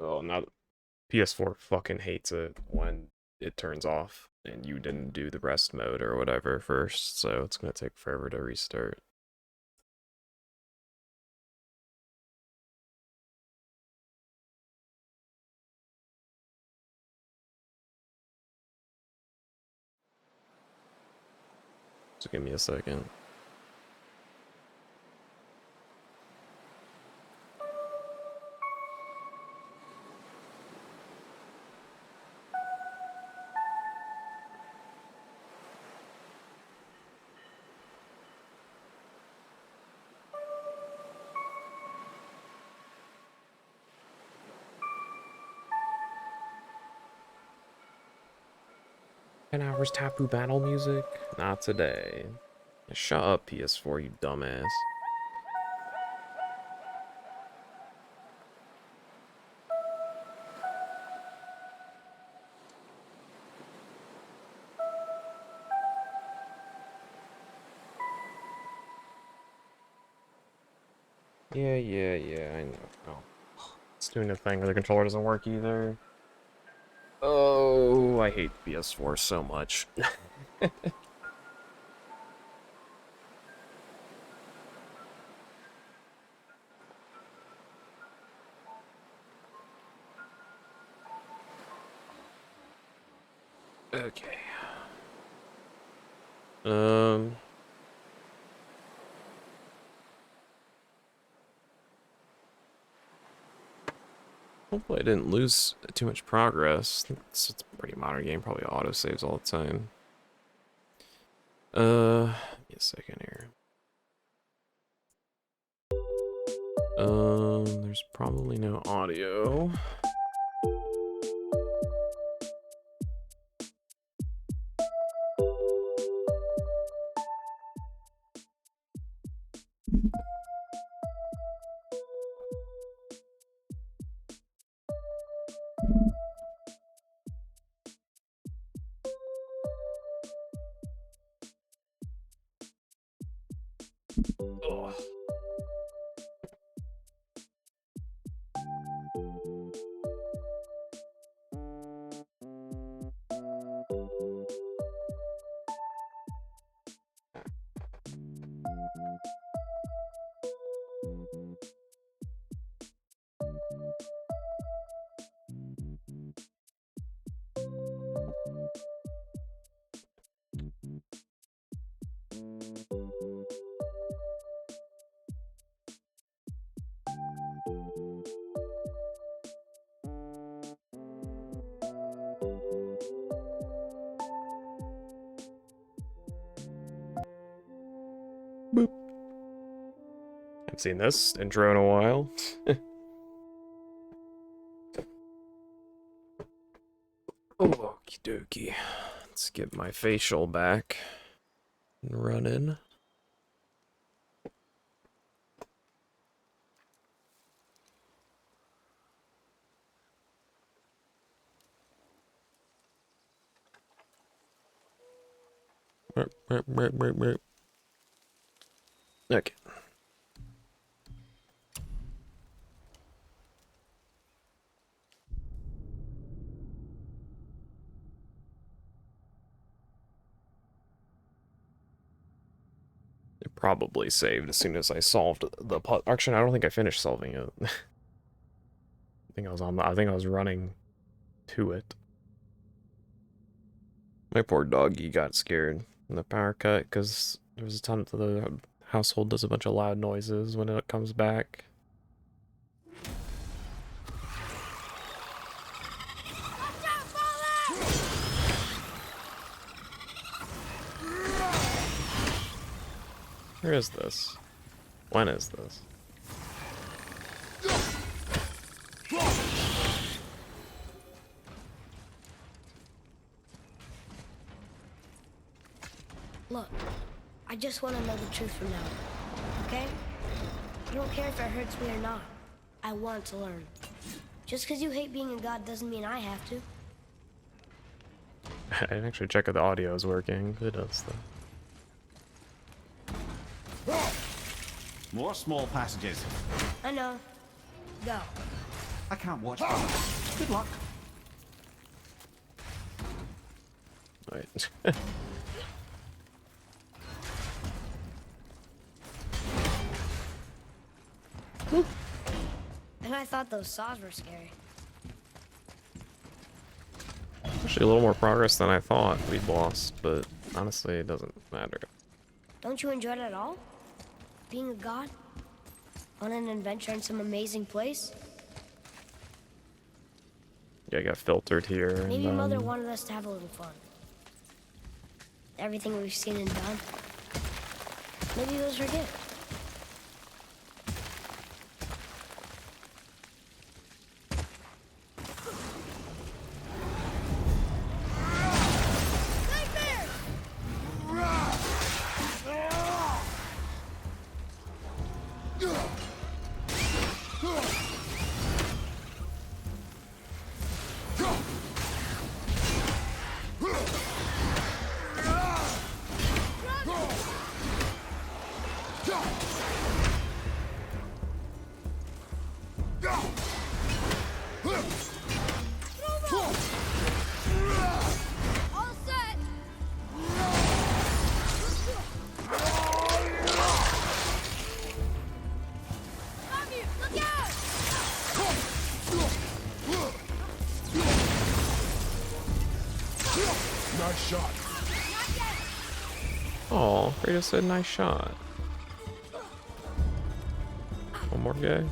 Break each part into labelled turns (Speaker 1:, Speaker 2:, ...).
Speaker 1: Oh, not PS4 fucking hates it when it turns off and you didn't do the rest mode or whatever first, so it's gonna take forever to restart. So give me a second. Ten hours Tapu battle music? Not today. Shut up, PS4, you dumbass. Yeah, I know. Oh, it's doing a thing where the controller doesn't work either. Oh, I hate PS4 so much. Okay. Um, Hopefully I didn't lose too much progress. It's a pretty modern game, probably auto saves all the time. Give me a second here. There's probably no audio. Ugh. Boop. I've seen this intro in a while. Okie dokie. Let's get my facial back and running. Okay. It probably saved as soon as I solved the puzzle. Actually, I don't think I finished solving it. I think I was running to it. My poor doggy got scared in the power cut because there was a ton of the household does a bunch of loud noises when it comes back. Where is this? When is this?
Speaker 2: Look, I just want to know the truth from now on, okay? I don't care if it hurts me or not. I want to learn. Just because you hate being a god doesn't mean I have to.
Speaker 1: I didn't actually check if the audio is working. It does though.
Speaker 3: More small passages.
Speaker 2: I know. Go.
Speaker 3: I can't watch that. Good luck.
Speaker 1: Wait.
Speaker 2: And I thought those saws were scary.
Speaker 1: Actually, a little more progress than I thought we'd lost, but honestly, it doesn't matter.
Speaker 2: Don't you enjoy it at all? Being a god? On an adventure in some amazing place?
Speaker 1: Yeah, I got filtered here.
Speaker 2: Maybe
Speaker 1: and,
Speaker 2: Mother wanted us to have a little fun. Everything we've seen and done. Maybe it was her gift.
Speaker 4: All set. Above you, look out!
Speaker 5: Nice shot.
Speaker 4: Not yet.
Speaker 1: Oh, Kratos said nice shot. One more guy.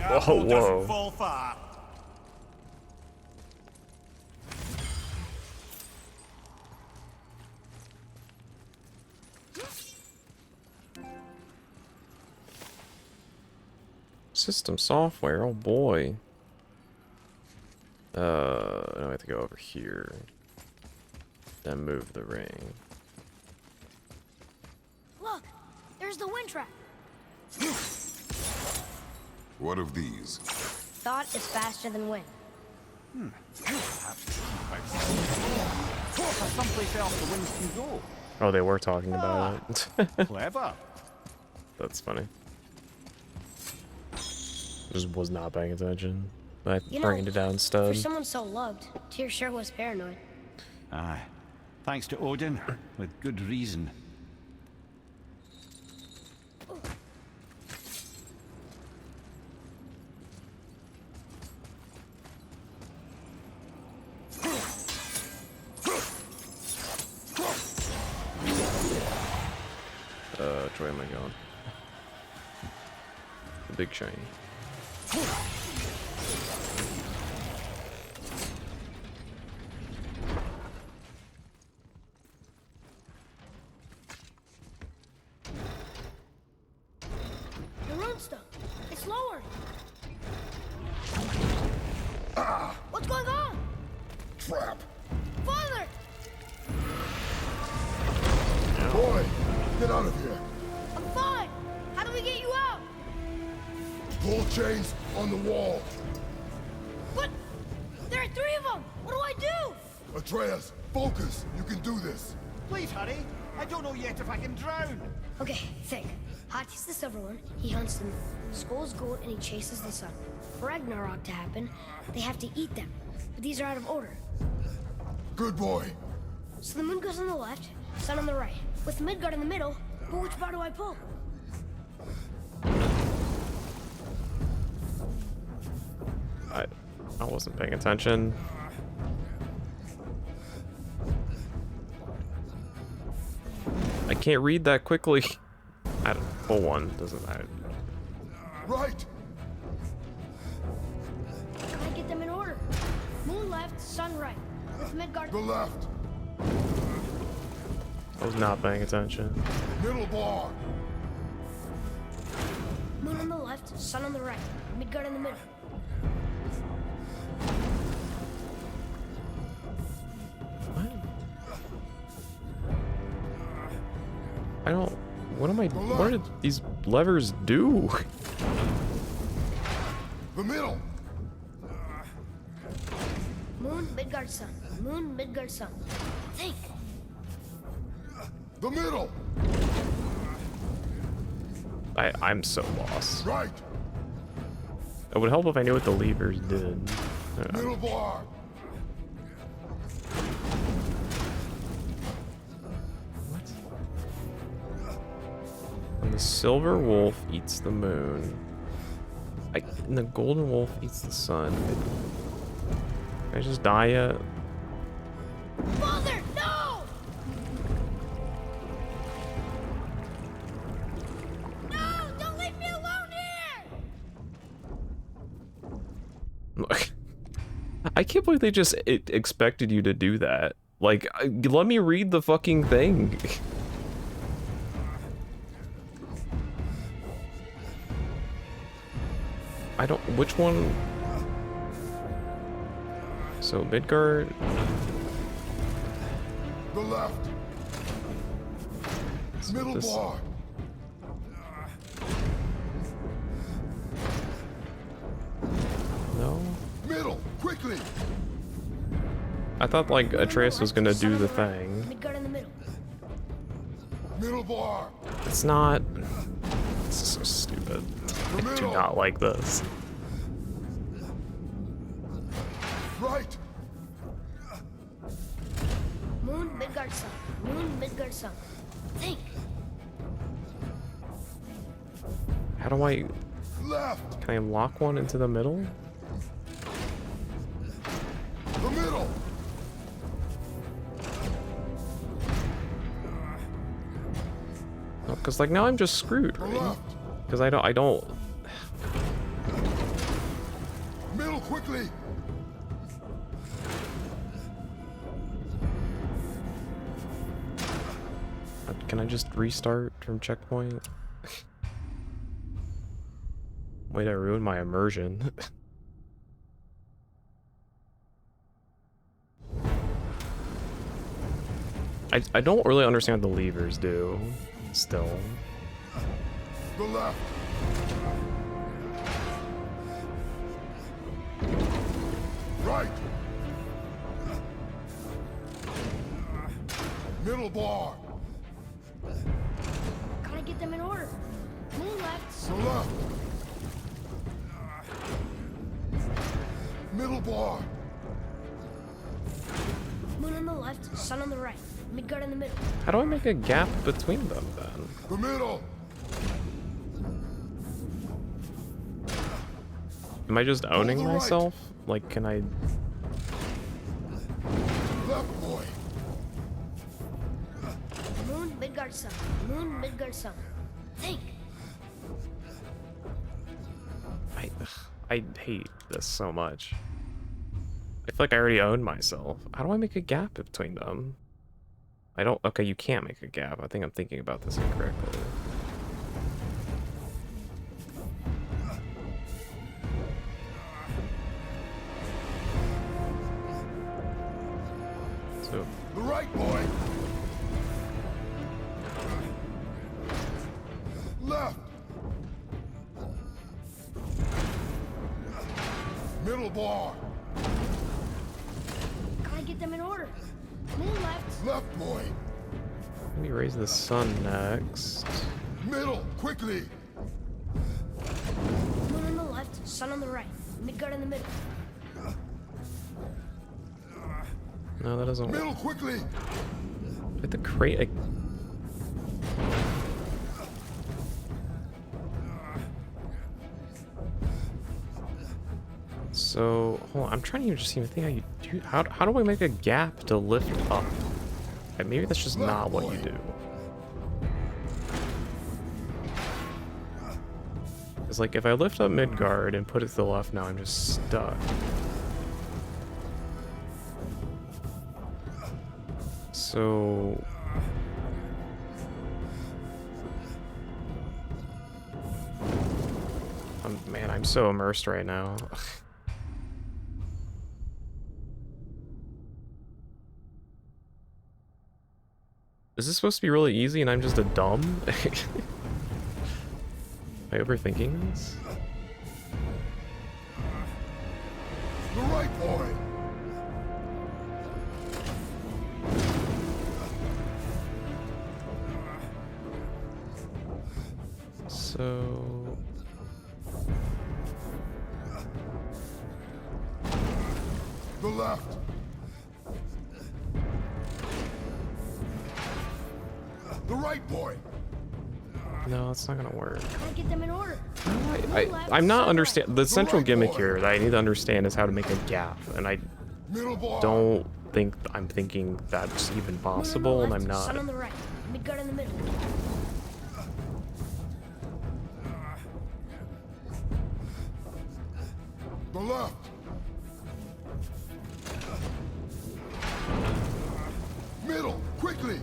Speaker 3: The
Speaker 1: Whoa,
Speaker 3: apple
Speaker 1: whoa.
Speaker 3: doesn't fall far.
Speaker 1: System software, oh boy. Now I have to go over here. Then move the ring.
Speaker 2: Look! There's the wind trap.
Speaker 5: What of these?
Speaker 2: Thought is faster than wind.
Speaker 3: Someplace else the winds can go.
Speaker 1: Oh, they were talking about it.
Speaker 3: Clever.
Speaker 1: That's funny. Just was not paying attention. I
Speaker 2: You
Speaker 1: bringing
Speaker 2: know,
Speaker 1: it down
Speaker 2: For
Speaker 1: instead.
Speaker 2: someone so loved, Tyr sure was paranoid.
Speaker 3: Aye. Thanks to Odin, with good reason.
Speaker 1: Which way am I going? The big shiny.
Speaker 2: The runestone! It's lowered! What's going on?
Speaker 5: Trap.
Speaker 2: Father!
Speaker 5: Boy, get out of here.
Speaker 2: I'm fine! How do we get you out?
Speaker 5: Pull chains on the wall.
Speaker 2: But there are 3 of them! What do I do?
Speaker 5: Atreus, focus. You can do this.
Speaker 3: Please hurry. I don't know yet if I can drown.
Speaker 2: Okay, think. Hati's the silver one. He hunts them. Skull's gold and he chases the sun. For Ragnarok to happen, they have to eat them. But these are out of order.
Speaker 5: Good boy.
Speaker 2: So the moon goes on the left, sun on the right. With Midgard in the middle, but which bar do I pull?
Speaker 1: I wasn't paying attention. I can't read that quickly. I don't pull one, doesn't matter.
Speaker 5: Right.
Speaker 2: I get them in order. Moon left, sun right. With Midgard.
Speaker 5: The left.
Speaker 1: I was not paying attention.
Speaker 5: Middle bar.
Speaker 2: Moon on the left, sun on the right. Midgard in the middle.
Speaker 1: What? I don't What am I? What did these levers do?
Speaker 5: The middle.
Speaker 2: Moon, Midgard sun. Moon, Midgard sun. Think.
Speaker 5: The middle.
Speaker 1: I'm so lost.
Speaker 5: Right.
Speaker 1: It would help if I knew what the levers did.
Speaker 5: Middle bar.
Speaker 1: When the silver wolf eats the moon, and the golden wolf eats the sun. Can I just die yet?
Speaker 4: Father, no! No! Don't leave me alone here!
Speaker 1: Look, I can't believe they just expected you to do that. Like, let me read the fucking thing. I don't. Which one? So Midgard.
Speaker 5: The left. Middle
Speaker 1: this-
Speaker 5: bar.
Speaker 1: No.
Speaker 5: Middle. Quickly.
Speaker 1: I thought like
Speaker 2: Moon on the
Speaker 1: Atreus was
Speaker 2: left,
Speaker 1: gonna
Speaker 2: sun
Speaker 1: do
Speaker 2: on
Speaker 1: the
Speaker 2: right.
Speaker 1: thing.
Speaker 2: Midgard in the middle.
Speaker 5: Middle bar.
Speaker 1: It's not. This is so stupid. I do
Speaker 5: middle.
Speaker 1: not like this.
Speaker 5: Right.
Speaker 2: Moon, Midgard sun. Moon, Midgard sun. Think.
Speaker 1: How do I?
Speaker 5: Left.
Speaker 1: Can I lock one into the middle?
Speaker 5: The middle.
Speaker 1: Because like now I'm just screwed,
Speaker 5: The
Speaker 1: right?
Speaker 5: left.
Speaker 1: Because I don't.
Speaker 5: Middle quickly.
Speaker 1: Can I just restart from checkpoint? Wait, I ruined my immersion. I don't really understand what the levers do, still.
Speaker 5: The left. Right. Middle bar.
Speaker 2: Gotta get them in order. Moon left.
Speaker 5: The left. Middle bar.
Speaker 2: Moon on the left, sun on the right. Midgard in the middle.
Speaker 1: How do I make a gap between them then?
Speaker 5: The middle.
Speaker 1: Am I just owning
Speaker 5: the right.
Speaker 1: myself? Like, can I...
Speaker 5: Left boy.
Speaker 2: Moon, Midgard sun. Moon, Midgard sun. Think.
Speaker 1: I hate this so much. I feel like I already own myself. How do I make a gap between them? I don't... Okay, you can't make a gap. I think I'm thinking about this incorrectly. So,
Speaker 5: The right boy. Left. Middle bar.
Speaker 2: Gotta get them in order. Moon left.
Speaker 5: Left boy.
Speaker 1: let me raise the sun next.
Speaker 5: Middle. Quickly.
Speaker 2: Moon on the left, sun on the right. Midgard in the middle.
Speaker 1: No, that doesn't work.
Speaker 5: Middle quickly.
Speaker 1: I have to create a... So, hold on, I'm trying to just even think how you do... How do I make a gap to lift up? Like, maybe that's just not what you do. It's like, if I lift up Midgard and put it to the left now, I'm just stuck. So... man, I'm so immersed right now. Is this supposed to be really easy and I'm just a dumb? Am I overthinking this?
Speaker 5: The right boy.
Speaker 1: So...
Speaker 5: The left. The right boy.
Speaker 1: No, it's not gonna work.
Speaker 2: Gotta get them in order.
Speaker 1: I'm not understand the central gimmick here that I need to understand is how to make a gap, and I
Speaker 5: Middle bar.
Speaker 1: don't think I'm thinking that's even
Speaker 2: Moon on the
Speaker 1: possible, and I'm
Speaker 2: left,
Speaker 1: not.
Speaker 2: Sun on the right. Midgard in the middle.
Speaker 5: The left. Middle, quickly.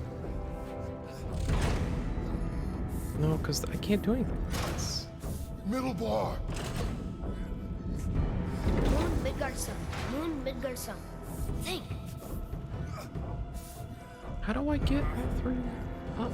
Speaker 1: No, because I can't do anything. It's,
Speaker 5: Middle bar.
Speaker 2: Moon, Midgard, Sun. Moon, Midgard, Sun. Think.
Speaker 1: how do I get all three up?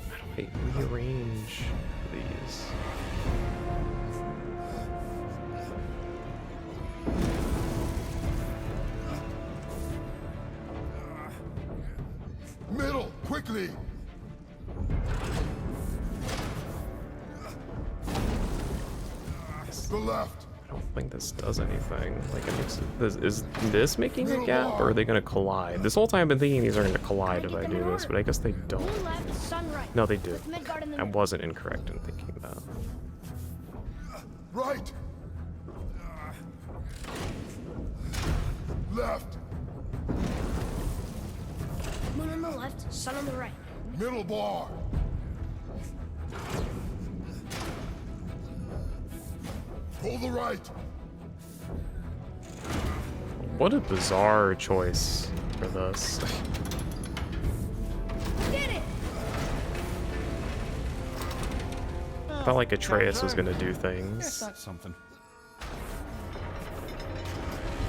Speaker 1: How do I rearrange these?
Speaker 5: Middle, quickly. The left.
Speaker 1: I don't think this does anything. Like, it makes is this making a gap, or are they gonna collide? This whole time I've been thinking these are gonna collide if I do this, but I guess they don't.
Speaker 2: Moon left, Sun right.
Speaker 1: No, they do.
Speaker 2: With Midgard in the
Speaker 1: I
Speaker 2: middle.
Speaker 1: wasn't incorrect in thinking that.
Speaker 5: Right. Left.
Speaker 2: Moon on the left, Sun on the right.
Speaker 5: Middle bar. Pull the right.
Speaker 1: What a bizarre choice for this.
Speaker 2: Get it!
Speaker 1: Felt like Atreus was
Speaker 3: Turns out.
Speaker 1: gonna do
Speaker 3: Guess
Speaker 1: things.
Speaker 3: that's something.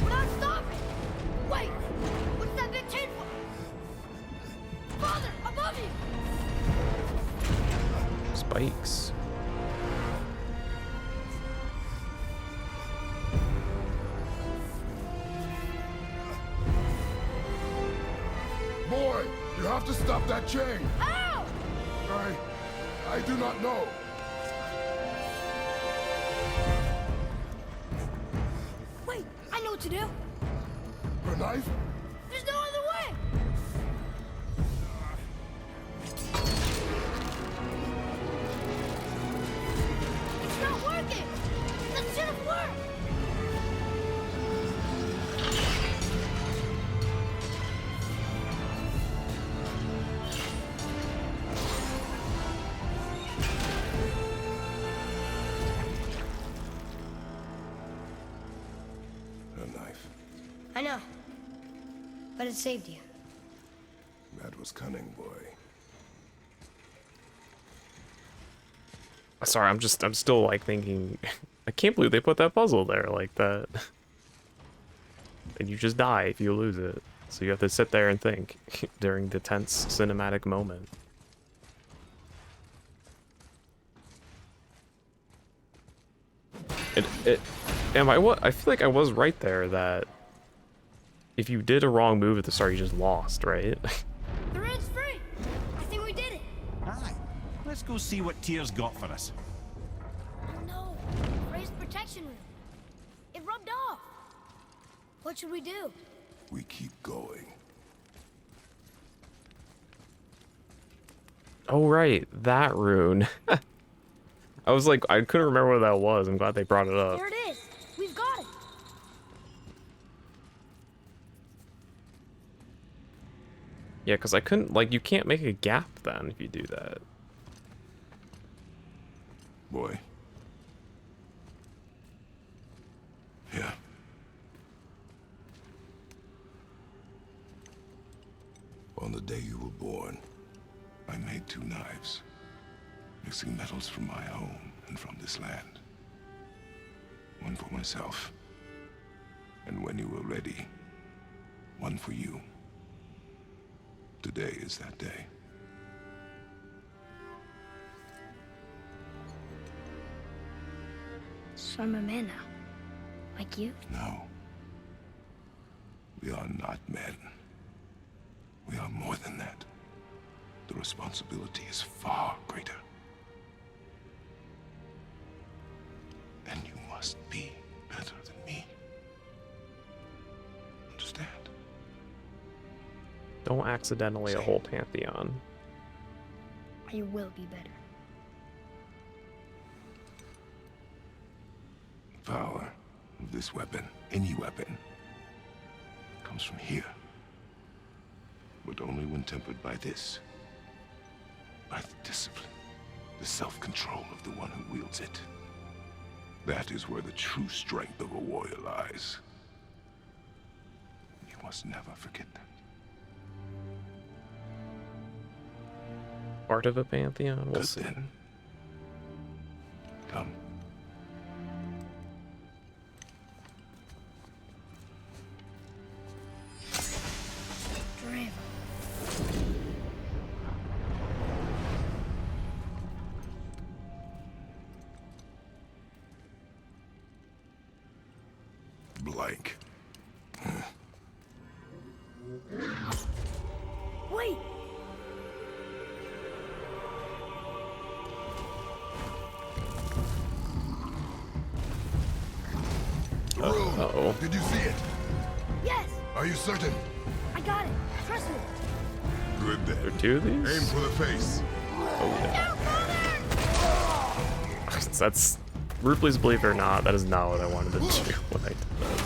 Speaker 4: We're not stopping! Wait! What's that big chain for? Father, above you!
Speaker 1: Spikes.
Speaker 5: Boy, you have to stop that chain.
Speaker 4: Ow!
Speaker 5: I do not know.
Speaker 2: Wait, I know what to do.
Speaker 5: The knife?
Speaker 4: There's no other way! It's not working! That should have worked!
Speaker 5: A knife.
Speaker 2: I know. But it saved you.
Speaker 5: That was cunning, boy.
Speaker 1: Sorry, I'm still like thinking. I can't believe they put that puzzle there like that. And you just die if you lose it. So you have to sit there and think during the tense cinematic moment. I feel like I was right there that if you did a wrong move at the start, you just lost, right?
Speaker 4: The red's free! I think we did it!
Speaker 3: Aye. Let's go see what Tyr's got for us.
Speaker 2: Oh no! Raised protection room. It rubbed off. What should we do?
Speaker 5: We keep going.
Speaker 1: Oh right, that rune. I was like, I couldn't remember what that was. I'm glad they brought it up.
Speaker 2: There it is. We've got it.
Speaker 1: Yeah, because I couldn't, like, you can't make a gap then if you do that.
Speaker 5: Boy. Yeah. On the day you were born, I made 2 knives, mixing metals from my home and from this land. One for myself, and when you were ready, one for you. Today is that day.
Speaker 2: So I'm a man now. Like you?
Speaker 5: No. We are not men. We are more than that. The responsibility is far greater. And you must be better than me. Understand?
Speaker 1: Don't accidentally a whole pantheon.
Speaker 2: I will be better.
Speaker 5: The power of this weapon, any weapon, comes from here. But only when tempered by this. By the discipline, the self-control of the one who wields it. That is where the true strength of a warrior lies. You must never forget that.
Speaker 1: Part of a pantheon? We'll
Speaker 5: Good
Speaker 1: see.
Speaker 5: then. Come.
Speaker 2: Forever.
Speaker 5: Blank.
Speaker 2: Wait!
Speaker 1: Uh-oh.
Speaker 5: Did you see it?
Speaker 2: Yes!
Speaker 5: Are you certain?
Speaker 2: I got it! Trust me!
Speaker 5: Good
Speaker 1: There are
Speaker 5: then.
Speaker 1: 2 of
Speaker 5: Aim
Speaker 1: these?
Speaker 5: for the face.
Speaker 1: Oh, yeah. That's... Please believe it or not, that is not what I wanted to do when I did that.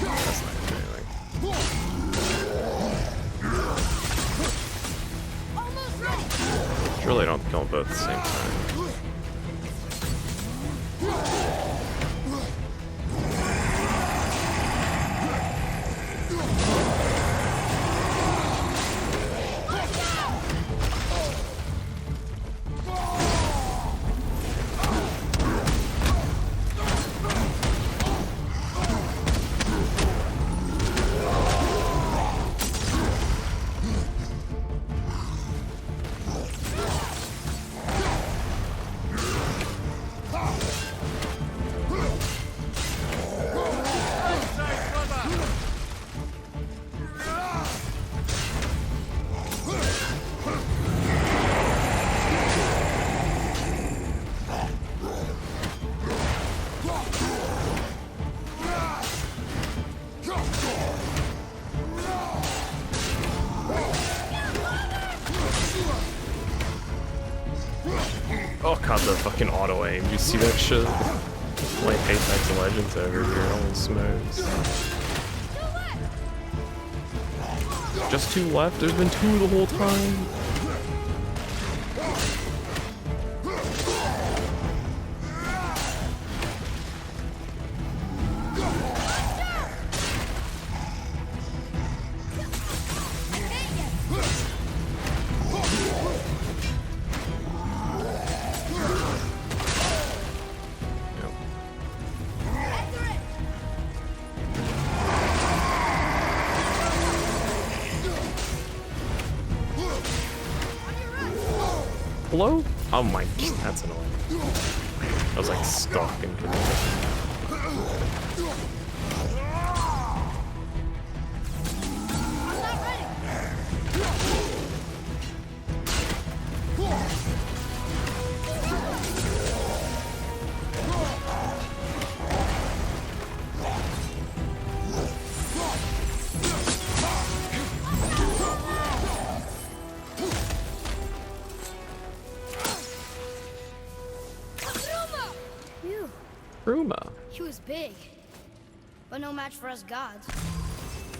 Speaker 1: That's not gonna do anything.
Speaker 4: Almost ready.
Speaker 1: Surely I don't kill them both at the same time. Oh god, the fucking auto aim. You see that shit? Like Apex Legends over here, holy smokes. Just 2 left? There's been 2 the whole time. Hello? Oh my, that's annoying. I was like stuck in control.
Speaker 4: big, but no match for us gods.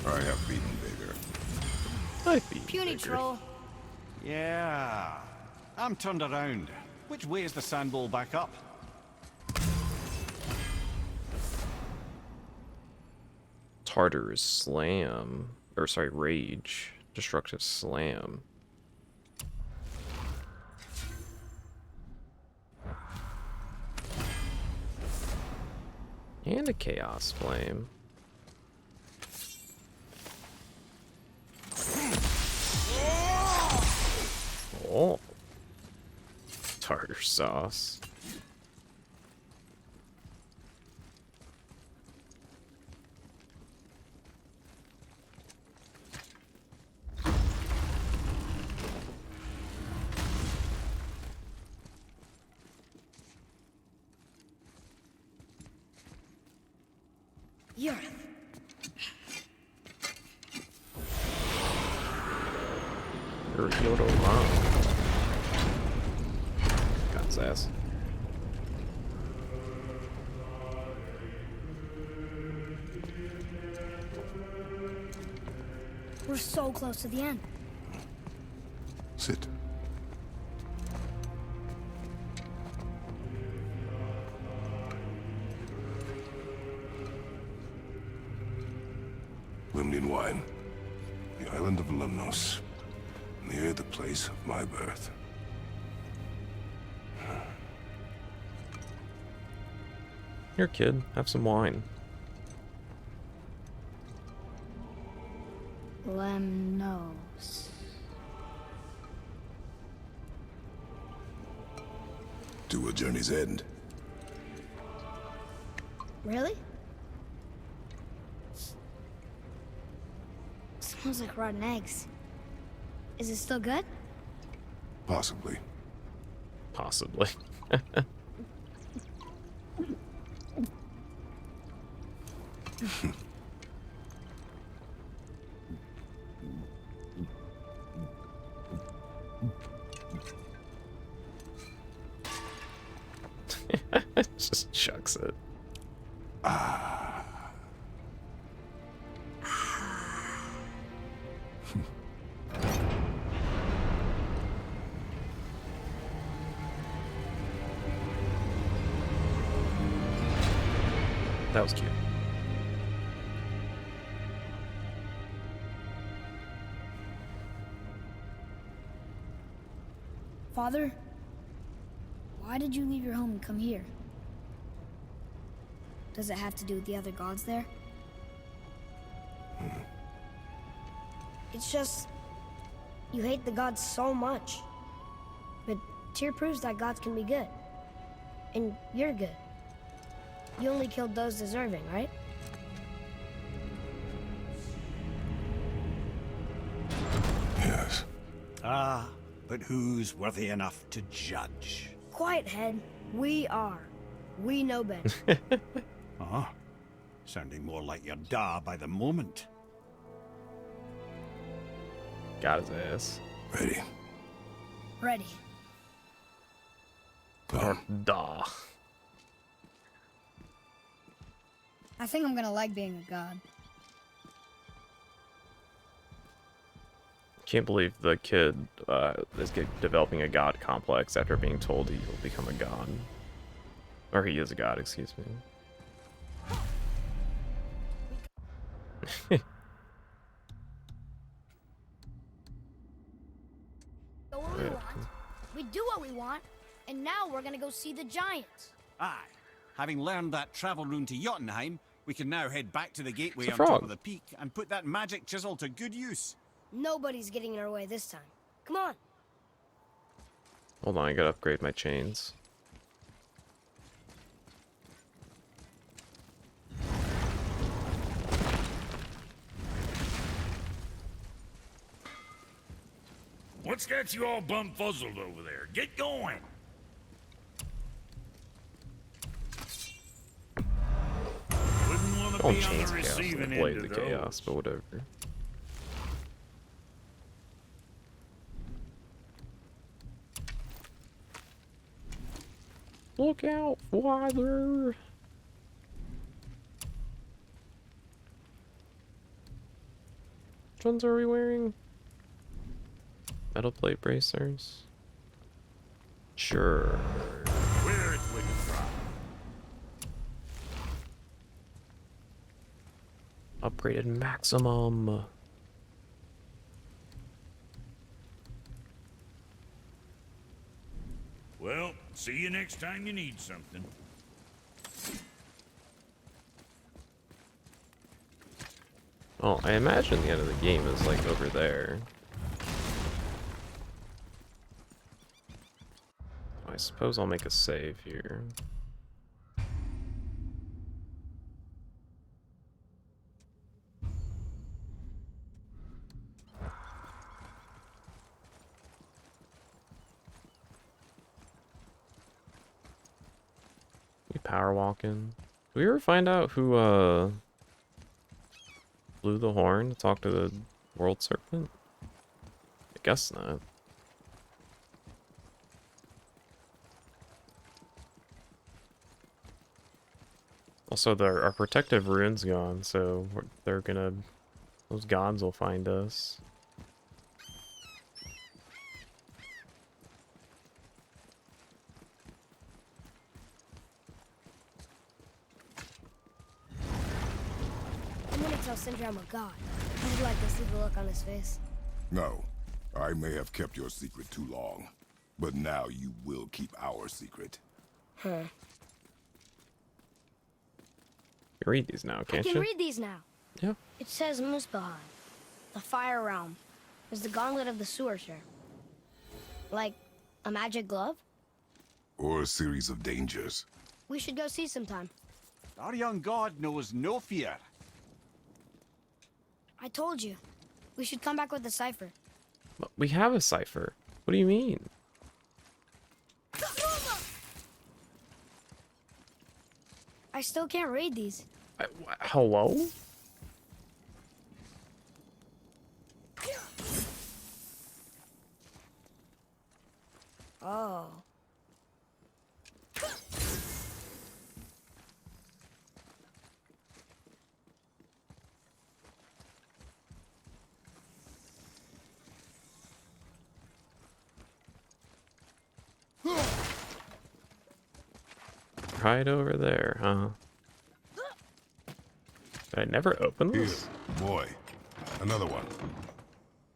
Speaker 5: I have beaten bigger.
Speaker 1: I'd be
Speaker 4: Puny
Speaker 1: bigger.
Speaker 4: troll.
Speaker 3: Yeah. I'm turned around. Which way is the sandball back up?
Speaker 1: Tartarus Slam. Or sorry, Rage. Destructive Slam. And a Chaos Flame. Oh. Tartar sauce.
Speaker 4: You're
Speaker 1: You're Yodo Mom. Got his ass.
Speaker 4: We're so close to the end.
Speaker 5: Sit. Limnian wine. The island of Lemnos. Near the place of my birth.
Speaker 1: Here, kid. Have some wine.
Speaker 4: Lemnos.
Speaker 5: To a journey's end.
Speaker 4: Really? Smells like rotten eggs. Is it still good?
Speaker 5: Possibly.
Speaker 1: Possibly. Just chucks it. That was cute.
Speaker 4: Father, why did you leave your home and come here? Does it have to do with the other gods there? It's just... you hate the gods so much. But Tyr proves that gods can be good. And you're good. You only killed those deserving, right?
Speaker 5: Yes.
Speaker 3: Ah, but who's worthy enough to judge?
Speaker 4: Quiet, head. We are. We know better.
Speaker 3: Ah, sounding more like your da by the moment.
Speaker 1: Got his ass.
Speaker 5: Ready.
Speaker 4: Ready.
Speaker 5: Come.
Speaker 1: Duh.
Speaker 4: I think I'm gonna like being a god.
Speaker 1: Can't believe the kid is developing a god complex after being told he'll become a god. Or he is a god, excuse me.
Speaker 4: Go where we want. We do what we want. And now we're gonna go see the giants.
Speaker 3: Aye. Having learned that travel rune to Jotunheim, we can now head back to the gateway
Speaker 1: It's a
Speaker 3: on top
Speaker 1: frog.
Speaker 3: of the peak and put that magic chisel to good use.
Speaker 4: Nobody's getting in our way this time. Come on.
Speaker 1: Hold on, I gotta upgrade my chains.
Speaker 6: What's got you all bumfuzzled over there? Get going! Wouldn't want to
Speaker 1: Don't
Speaker 6: be on
Speaker 1: chains
Speaker 6: the
Speaker 1: of chaos and
Speaker 6: receiving
Speaker 1: blade
Speaker 6: end
Speaker 1: the
Speaker 6: of
Speaker 1: chaos,
Speaker 6: those.
Speaker 1: but whatever. Look out, father! Which ones are we wearing? Metal plate bracers. Sure.
Speaker 6: Where it's with the drop.
Speaker 1: Upgraded maximum.
Speaker 6: Well, see you next time you need something.
Speaker 1: Oh, I imagine the end of the game is like over there. I suppose I'll make a save here. We power walking. Did we ever find out who blew the horn to talk to the world serpent? I guess not. Also, our protective rune's gone, so they're gonna... Those gods will find us.
Speaker 2: I'm gonna tell Sindri I'm a god. Would you like to see the look on his face?
Speaker 5: No. I may have kept your secret too long, but now you will keep our secret.
Speaker 2: Huh.
Speaker 1: You can read these now,
Speaker 2: I
Speaker 1: can't
Speaker 2: can
Speaker 1: you?
Speaker 2: read these now.
Speaker 1: Yeah.
Speaker 2: It says Muspelheim, the Fire Realm, is the gauntlet of the Sewersher. Like a magic glove?
Speaker 5: Or a series of dangers.
Speaker 2: We should go see sometime.
Speaker 3: Our young god knows no fear.
Speaker 2: I told you. We should come back with the cipher.
Speaker 1: But we have a cipher. What do you mean?
Speaker 2: I still can't read these.
Speaker 1: Hello?
Speaker 2: Oh.
Speaker 1: Right over there, huh? Did I never open
Speaker 5: Here,
Speaker 1: this?
Speaker 5: boy. Another one.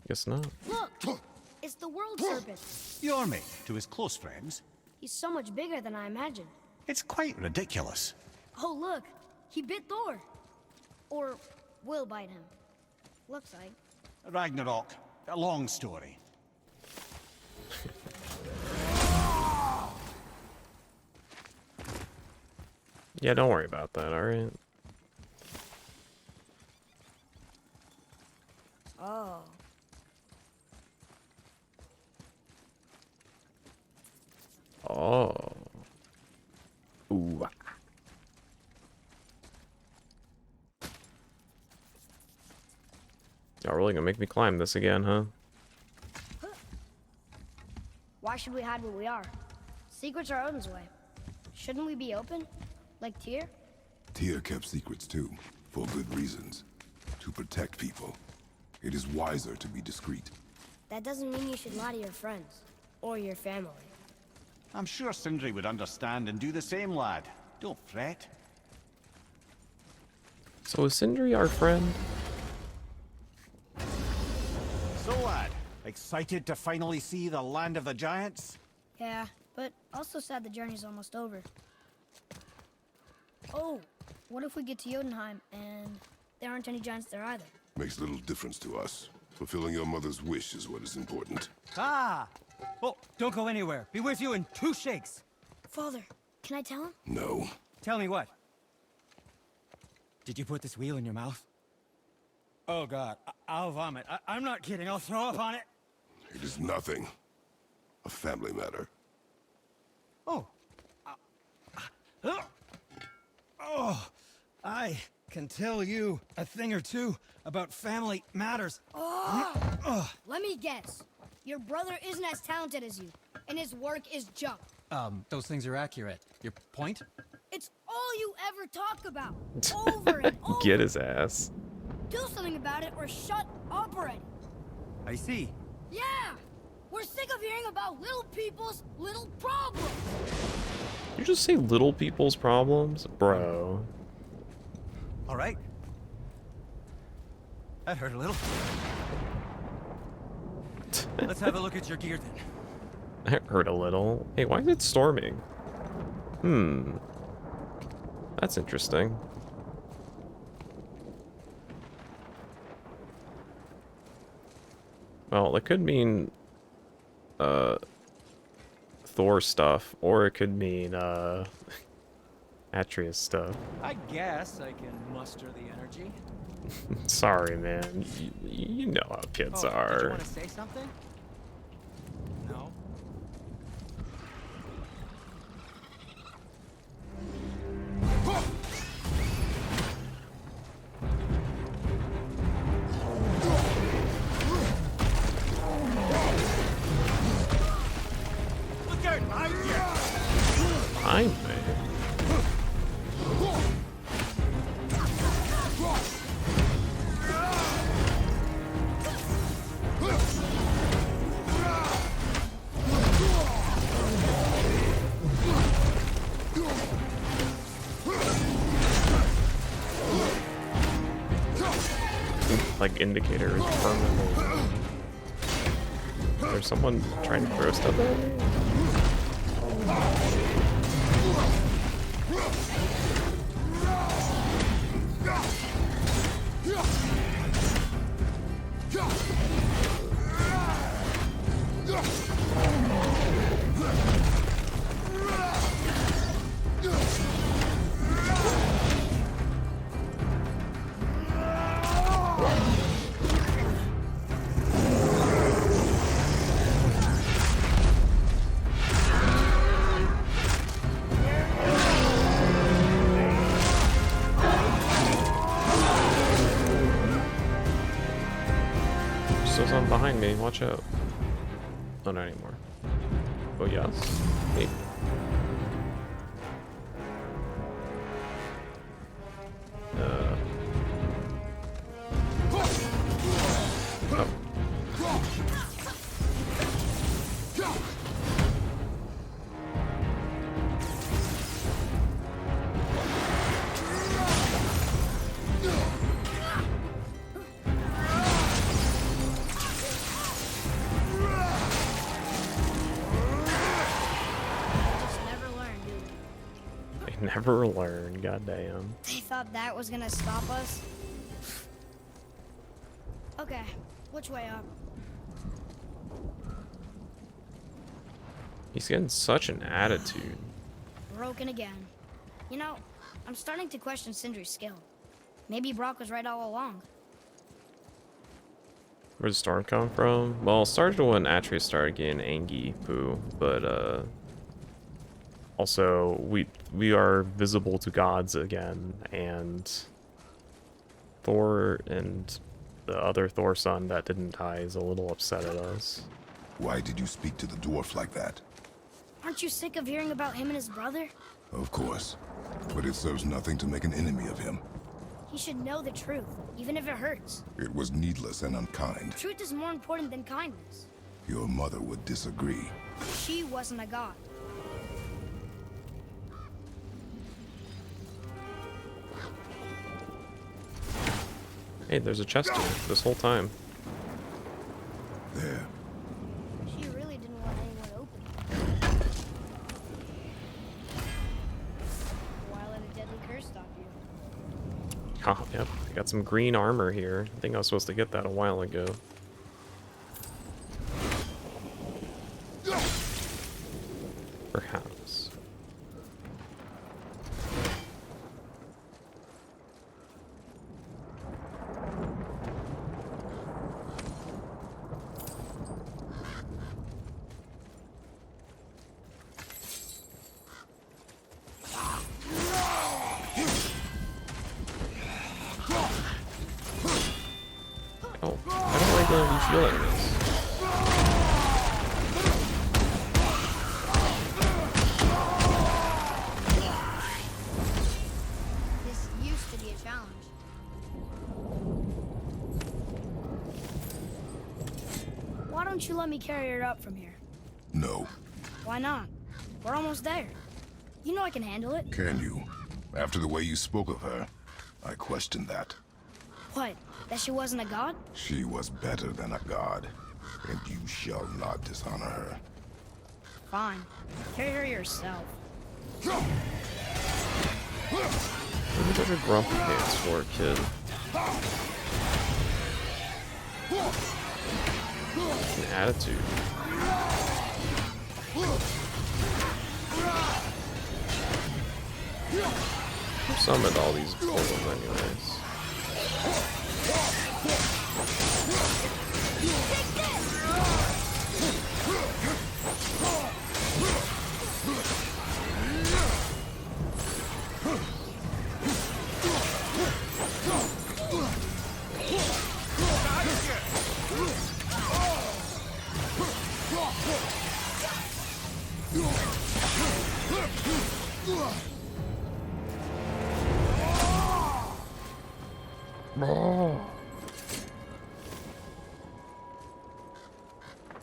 Speaker 1: Guess not.
Speaker 2: Look! It's the world serpent.
Speaker 3: Yormi, to his close friends,
Speaker 2: He's so much bigger than I imagined.
Speaker 3: it's quite ridiculous.
Speaker 2: Oh, look! He bit Thor! Or will bite him. Looks like.
Speaker 3: Ragnarok, a long story.
Speaker 1: Yeah, don't worry about that, alright?
Speaker 2: Oh.
Speaker 1: Oh. Ooh. Y'all really gonna make me climb this again, huh?
Speaker 2: Why should we hide what we are? Secrets are Odin's way. Shouldn't we be open? Like Tyr?
Speaker 5: Tyr kept secrets too, for good reasons. To protect people. It is wiser to be discreet.
Speaker 2: That doesn't mean you should lie to your friends. Or your family.
Speaker 3: I'm sure Sindri would understand and do the same, lad. Don't fret.
Speaker 1: So is Sindri our friend?
Speaker 3: So, lad, excited to finally see the land of the giants?
Speaker 2: Yeah, but also sad the journey's almost over. Oh, what if we get to Jotunheim and there aren't any giants there either?
Speaker 5: Makes little difference to us. Fulfilling your mother's wish is what is important.
Speaker 7: Ah! Oh, don't go anywhere. Be with you in 2 shakes.
Speaker 2: Father, can I tell him?
Speaker 5: No.
Speaker 7: Tell me what? Did you put this wheel in your mouth? Oh, God. I'll vomit. I'm not kidding. I'll throw up on it.
Speaker 5: It is nothing. A family matter.
Speaker 7: Oh. Oh. I can tell you a thing or two about family matters.
Speaker 2: Let me guess. Your brother isn't as talented as you, and his work is junk.
Speaker 7: Those things are accurate. Your point?
Speaker 2: It's all you ever talk about. Over and over.
Speaker 1: Get his ass.
Speaker 4: Do something about it or shut up already.
Speaker 7: I see.
Speaker 4: Yeah! We're sick of hearing about little people's little problems.
Speaker 1: You just say little people's problems? Bro.
Speaker 7: All right. That hurt a little. Let's have a look at your gear then.
Speaker 1: That hurt a little. Hey, why is it storming? That's interesting. Well, it could mean Thor stuff, or it could mean Atreus stuff.
Speaker 7: I guess I can muster the energy.
Speaker 1: Sorry, man. You know how kids
Speaker 7: Did you
Speaker 1: are.
Speaker 7: want to say something? No. Look out behind you!
Speaker 1: Behind me. Like indicator is permanently. There's someone trying to throw stuff at me? Still someone behind me, watch out. Oh, not anymore. Oh, yes. Hey. Oh.
Speaker 4: Just never learn, do we?
Speaker 1: I never learn, goddamn.
Speaker 4: They thought that was gonna stop us? Okay, which way up?
Speaker 1: He's getting such an attitude.
Speaker 4: Broken again. You know, I'm starting to question Sindri's skill. Maybe Brock was right all along.
Speaker 1: Where'd the storm come from? Well, it started when Atreus started getting Angie poo, but also we are visible to gods again, and Thor and the other Thor son that didn't die is a little upset at us.
Speaker 5: Why did you speak to the dwarf like that?
Speaker 4: Aren't you sick of hearing about him and his brother?
Speaker 5: Of course. But it serves nothing to make an enemy of him.
Speaker 4: He should know the truth, even if it hurts.
Speaker 5: It was needless and unkind.
Speaker 4: Truth is more important than kindness.
Speaker 5: Your mother would disagree.
Speaker 4: She wasn't a god.
Speaker 1: Hey, there's a chest here this whole time.
Speaker 5: There.
Speaker 4: She really didn't want anyone to open it. Why let a deadly curse stop you?
Speaker 1: Oh, yep, I got some green armor here. I think I was supposed to get that a while ago. Perhaps. Oh, I don't like when you feel like this.
Speaker 4: This used to be a challenge. don't you let me carry her up from here?
Speaker 5: No.
Speaker 4: Why not? We're almost there. You know I can handle it.
Speaker 5: Can you? After the way you spoke of her, I question that.
Speaker 4: What? That she wasn't a god?
Speaker 5: She was better than a god, and you shall not dishonor her.
Speaker 4: Fine. Carry her yourself.
Speaker 1: What are you such a grumpy pants for, kid? An attitude. Who summoned all these golems anyways?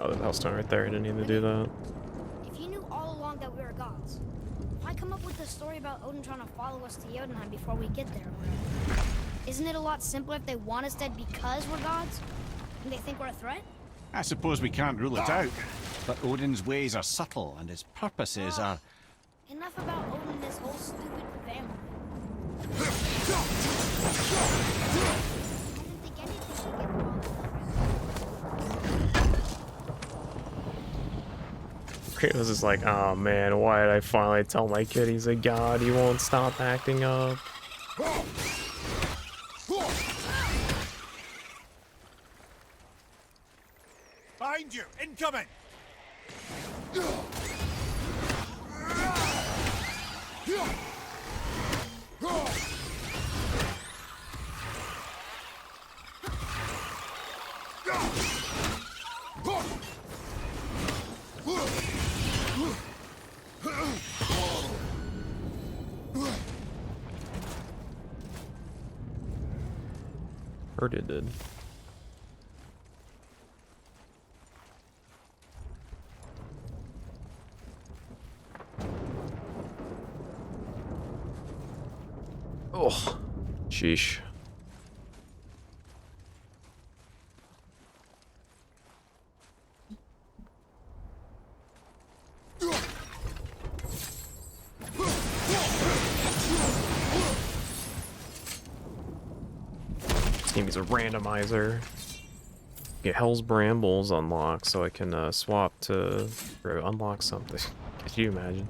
Speaker 1: Oh, the milestone right there. I didn't need to do that.
Speaker 4: If you knew all along that we were gods, why come up with the story about Odin trying to follow us to Jotunheim before we get there? Isn't it a lot simpler if they want us dead because we're gods? And they think we're a threat?
Speaker 3: I suppose we can't rule it out. But Odin's ways are subtle, and his purposes are...
Speaker 4: Enough about Odin and his whole stupid family. I didn't think anything could get wrong.
Speaker 1: Kratos is like, oh man, why did I finally tell my kid he's a god? He won't stop acting up.
Speaker 6: Behind you! Incoming!
Speaker 1: Heard it did. Oh, sheesh. This game is a randomizer. Get Hell's Brambles unlocked so I can swap to or unlock something. Could you imagine?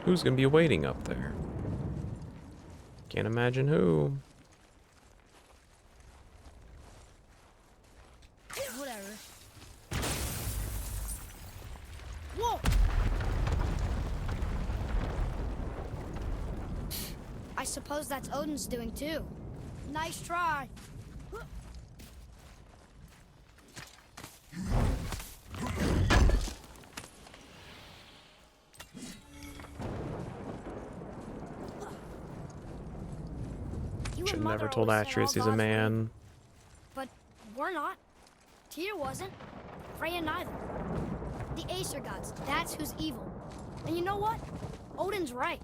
Speaker 1: Who's gonna be waiting up there? Can't imagine who.
Speaker 4: Whatever. Whoa! I suppose that's Odin's doing too. Nice try.
Speaker 1: Should have never told Atreus he's a man.
Speaker 4: But we're not. Tyr wasn't. Freya neither. The Aesir gods, that's who's evil. And you know what? Odin's right.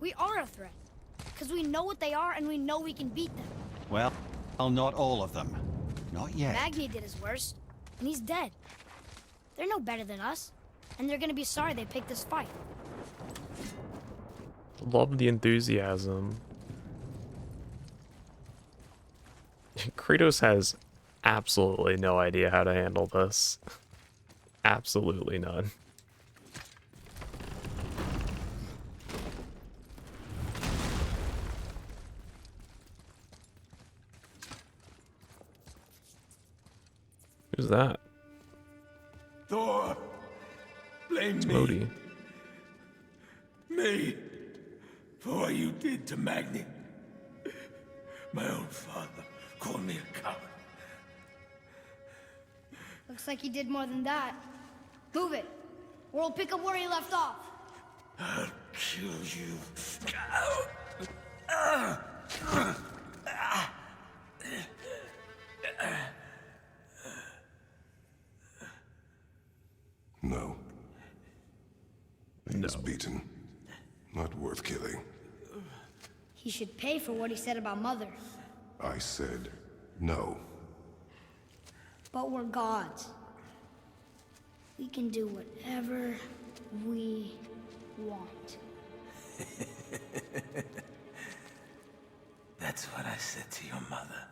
Speaker 4: We are a threat. Because we know what they are and we know we can beat them.
Speaker 3: Well, not all of them. Not yet.
Speaker 4: Magni did his worst, and he's dead. They're no better than us, and they're gonna be sorry they picked this fight.
Speaker 1: Love the enthusiasm. Kratos has absolutely no idea how to handle this. Absolutely none. Who's that?
Speaker 8: Thor, blame
Speaker 1: It's
Speaker 8: me.
Speaker 1: Modi.
Speaker 8: Me. For what you did to Magni. My own father called me a coward.
Speaker 4: Looks like he did more than that. Move it, or we'll pick up where he left off.
Speaker 8: I'll kill you.
Speaker 5: No. He
Speaker 1: No.
Speaker 5: was beaten. Not worth killing.
Speaker 4: He should pay for what he said about Mother.
Speaker 5: I said no.
Speaker 4: But we're gods. We can do whatever we want.
Speaker 8: That's what I said to your mother,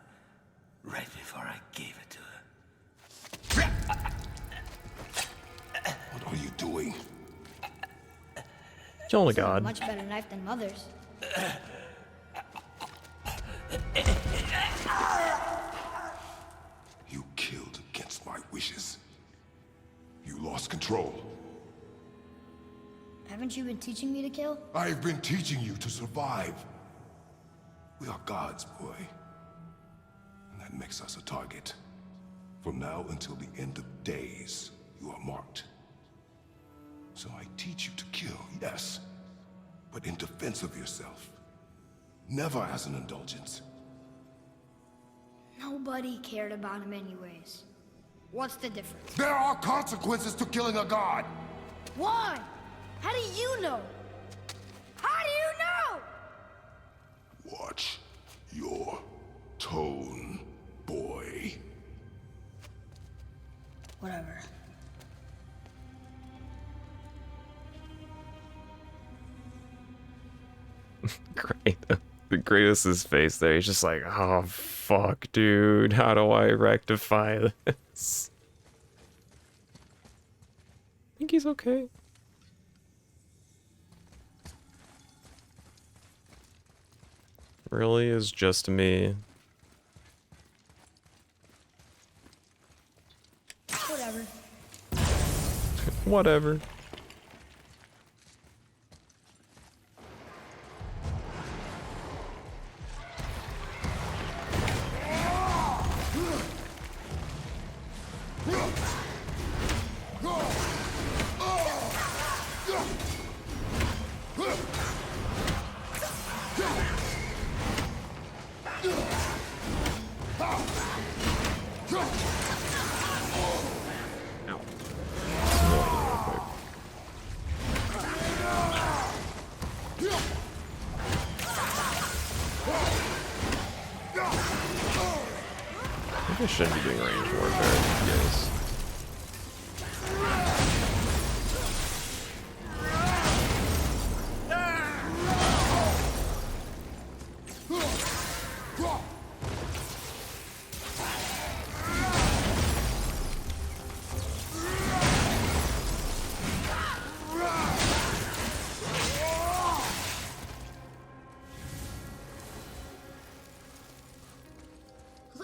Speaker 8: right before I gave it to her.
Speaker 5: What are you doing?
Speaker 1: Killing a
Speaker 4: It's a
Speaker 1: god.
Speaker 4: much better knife than Mother's.
Speaker 5: You killed against my wishes. You lost control.
Speaker 4: Haven't you been teaching me to kill?
Speaker 5: I've been teaching you to survive. We are gods, boy. And that makes us a target. From now until the end of days, you are marked. So I teach you to kill, yes, but in defense of yourself. Never as an indulgence.
Speaker 4: Nobody cared about him anyways. What's the difference?
Speaker 5: There are consequences to killing a god!
Speaker 4: Why? How do you know? How do you know?
Speaker 5: Watch your tone, boy.
Speaker 4: Whatever.
Speaker 1: Great. The Kratos' face there. He's just like, oh fuck, dude. How do I rectify this? I think he's okay. Really is just me.
Speaker 4: Whatever.
Speaker 1: Whatever. I shouldn't be doing range warfare, yes.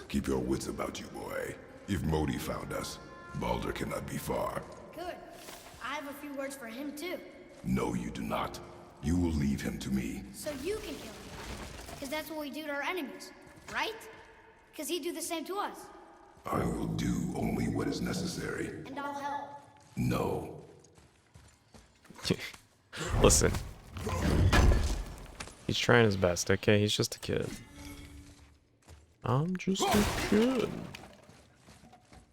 Speaker 5: Keep your wits about you, boy. If Modi found us, Baldur cannot be far.
Speaker 4: Good. I have a few words for him too.
Speaker 5: No, you do not. You will leave him to me.
Speaker 4: So you can kill him. Because that's what we do to our enemies, right? Because he'd do the same to us.
Speaker 5: I will do only what is necessary.
Speaker 4: And I'll help.
Speaker 5: No.
Speaker 1: Listen. He's trying his best, okay? He's just a kid. I'm just a kid.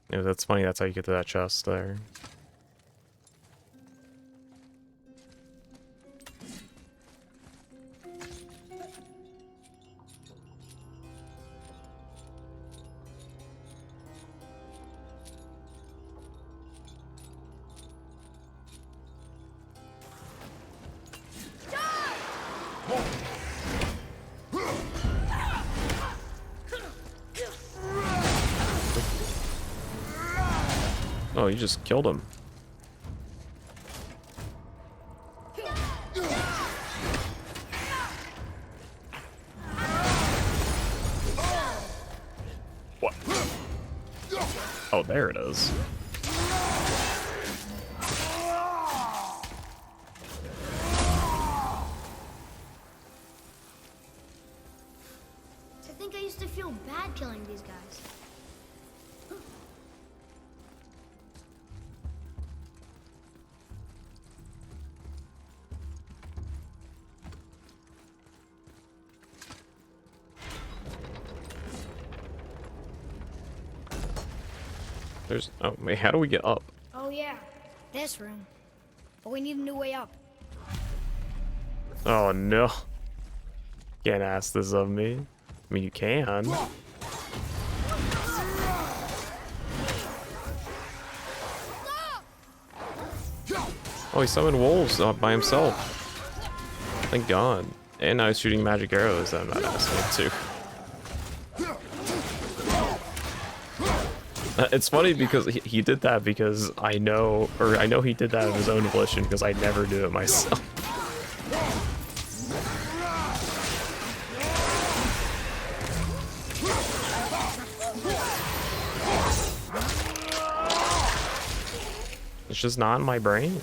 Speaker 1: Yeah, that's funny. That's how you get to that chest there. Oh, you just killed him. What? Oh, there it is.
Speaker 4: I think I used to feel bad killing these guys.
Speaker 1: There's... Oh, wait, how do we get up?
Speaker 4: Oh yeah, this room. But we need a new way up.
Speaker 1: Oh, no. Can't ask this of me. I mean, you can. Oh, he summoned wolves by himself. Thank God. And I was shooting magic arrows that I'm not asking too. It's funny because he did that because I know he did that of his own volition because I never do it myself. It's just not in my brain.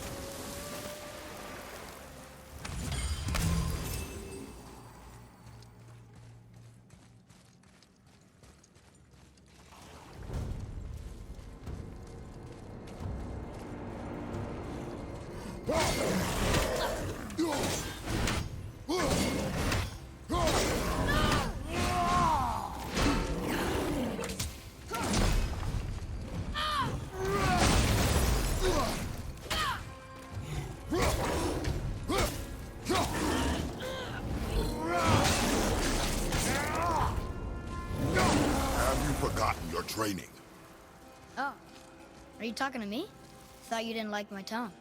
Speaker 5: Training.
Speaker 4: Oh, are you talking to me? Thought you didn't like my tone.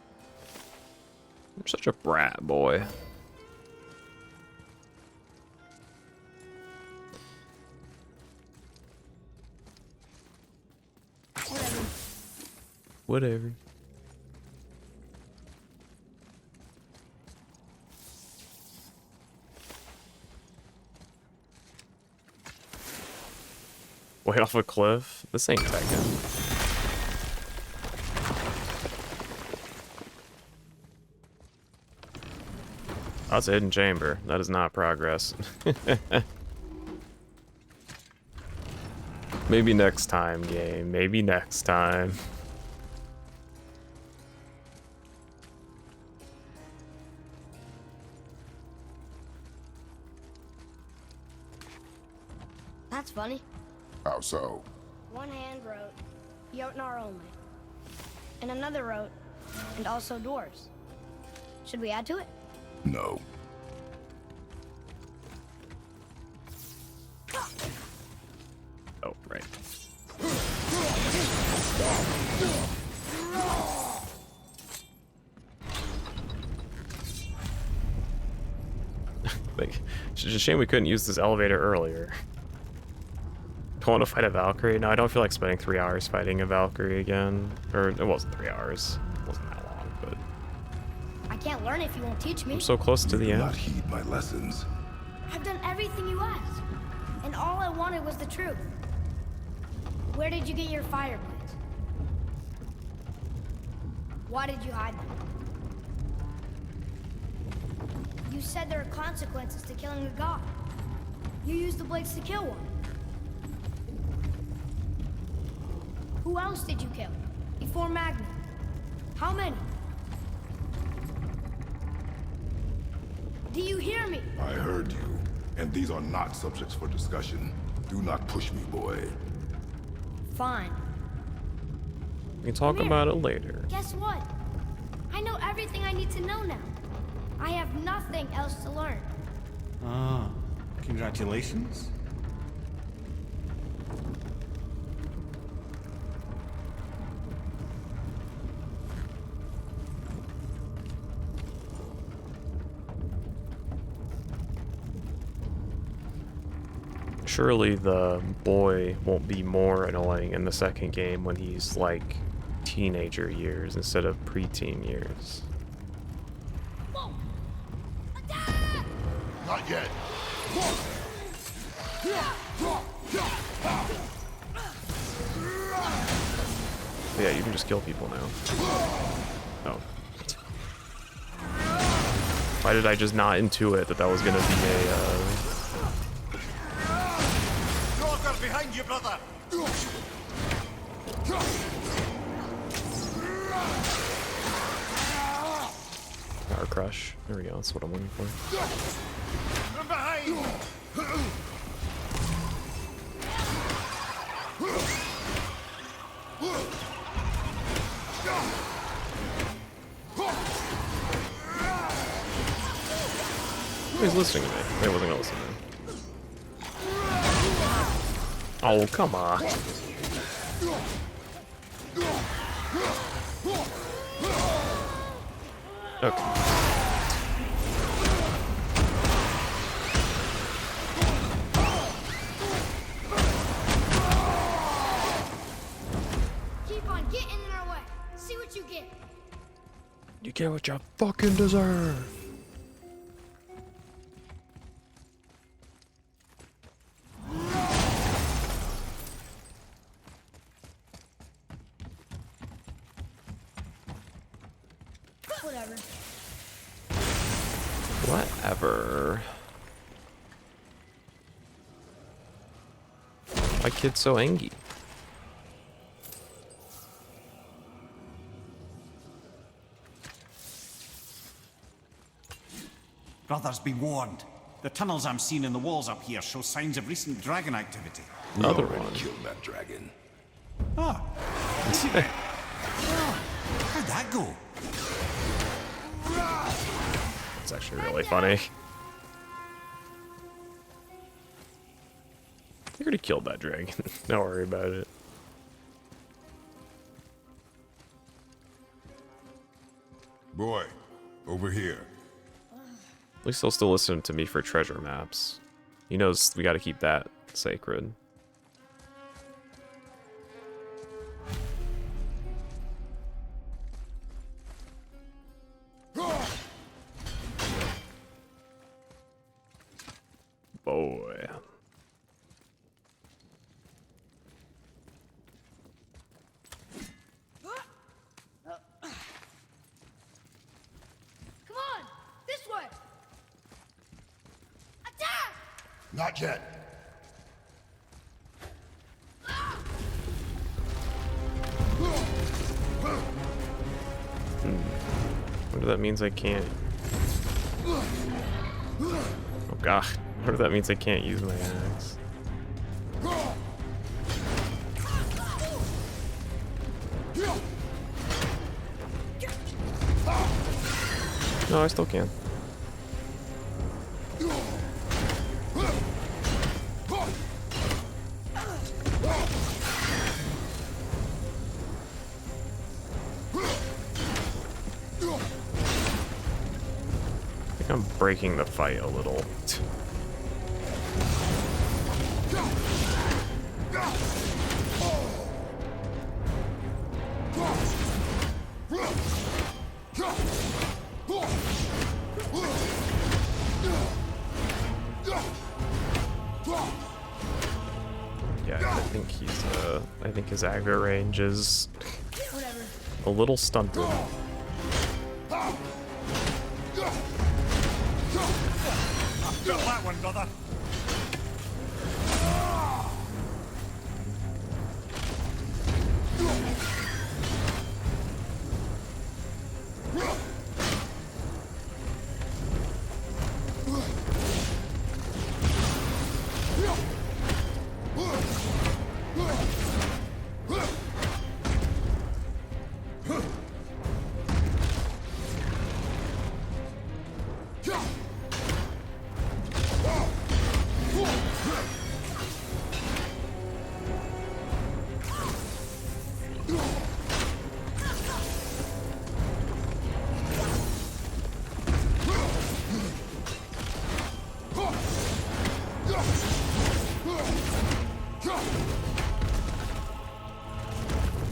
Speaker 1: I'm such a brat, boy. Whatever. Way off a cliff? This ain't Tekken. That's a hidden chamber. That is not progress. Maybe next time, game. Maybe next time.
Speaker 2: That's funny.
Speaker 5: How so?
Speaker 2: One hand wrote, Jotnar only. And another wrote, and also dwarves. Should we add to it?
Speaker 5: No.
Speaker 1: Oh, right. Like, it's just a shame we couldn't use this elevator earlier. Don't want to fight a Valkyrie? No, I don't feel like spending 3 hours fighting a Valkyrie again. Or, it wasn't 3 hours. It wasn't that long, but...
Speaker 2: I can't learn if you won't teach me.
Speaker 1: I'm so close to the
Speaker 5: Do
Speaker 1: end.
Speaker 5: not heed my lessons.
Speaker 2: I've done everything you asked. And all I wanted was the truth. Where did you get your fire blades? Why did you hide them? You said there are consequences to killing a god. You used the blades to kill one. Who else did you kill? Before Magni? How many? Do you hear me?
Speaker 5: I heard you, and these are not subjects for discussion. Do not push me, boy.
Speaker 2: Fine.
Speaker 1: We can talk
Speaker 2: Come here.
Speaker 1: about it later.
Speaker 2: Guess what? I know everything I need to know now. I have nothing else to learn.
Speaker 3: Ah, congratulations.
Speaker 1: Surely the boy won't be more annoying in the second game when he's like teenager years instead of preteen years.
Speaker 5: Not yet.
Speaker 1: Yeah, you can just kill people now. Oh. Why did I just not intuit that that was gonna be a,
Speaker 3: Behind you, brother!
Speaker 1: Power crush? There we go, that's what I'm looking for.
Speaker 3: From behind!
Speaker 1: He's listening to me. He wasn't gonna listen to me. Oh, come on. Okay.
Speaker 4: Keep on getting in our way. See what you get.
Speaker 1: You get what you fucking deserve.
Speaker 2: Whatever.
Speaker 1: Whatever. My kid's so angry.
Speaker 3: Brothers, be warned. The tunnels I'm seeing in the walls up here show signs of recent dragon activity.
Speaker 1: Another
Speaker 5: Already
Speaker 1: one.
Speaker 5: killed that dragon.
Speaker 3: Ah. How'd that go?
Speaker 1: It's actually really funny. You already killed that dragon. Don't worry about it.
Speaker 5: Boy, over here.
Speaker 1: At least he'll still listen to me for treasure maps. He knows we gotta keep that sacred. Boy.
Speaker 4: Come on, this way. Attack!
Speaker 5: Not yet.
Speaker 1: What if that means I can't? Oh god. What if that means I can't use my axe? No, I still can. I think I'm breaking the fight a little. Yeah, I think his aggro range is a little stunted.
Speaker 3: Got that one, brother.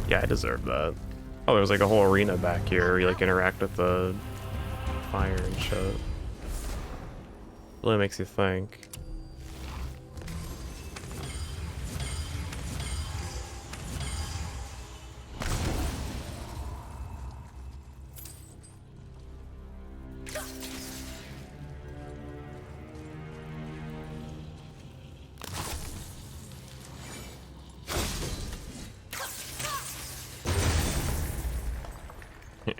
Speaker 1: Yeah, I deserve that. Oh, there's like a whole arena back here where you like interact with the fire and shit. Really makes you think.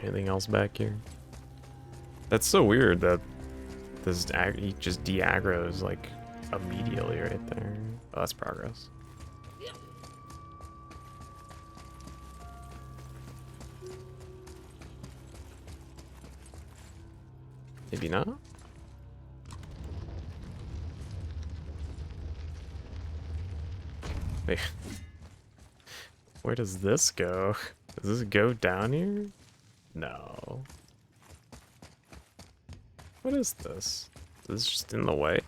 Speaker 1: Anything else back here? That's so weird that this he just de-aggroes like immediately right there. Oh, that's progress. Maybe not? Wait. Where does this go? Does this go down here? No. What is this? Is this just in the way?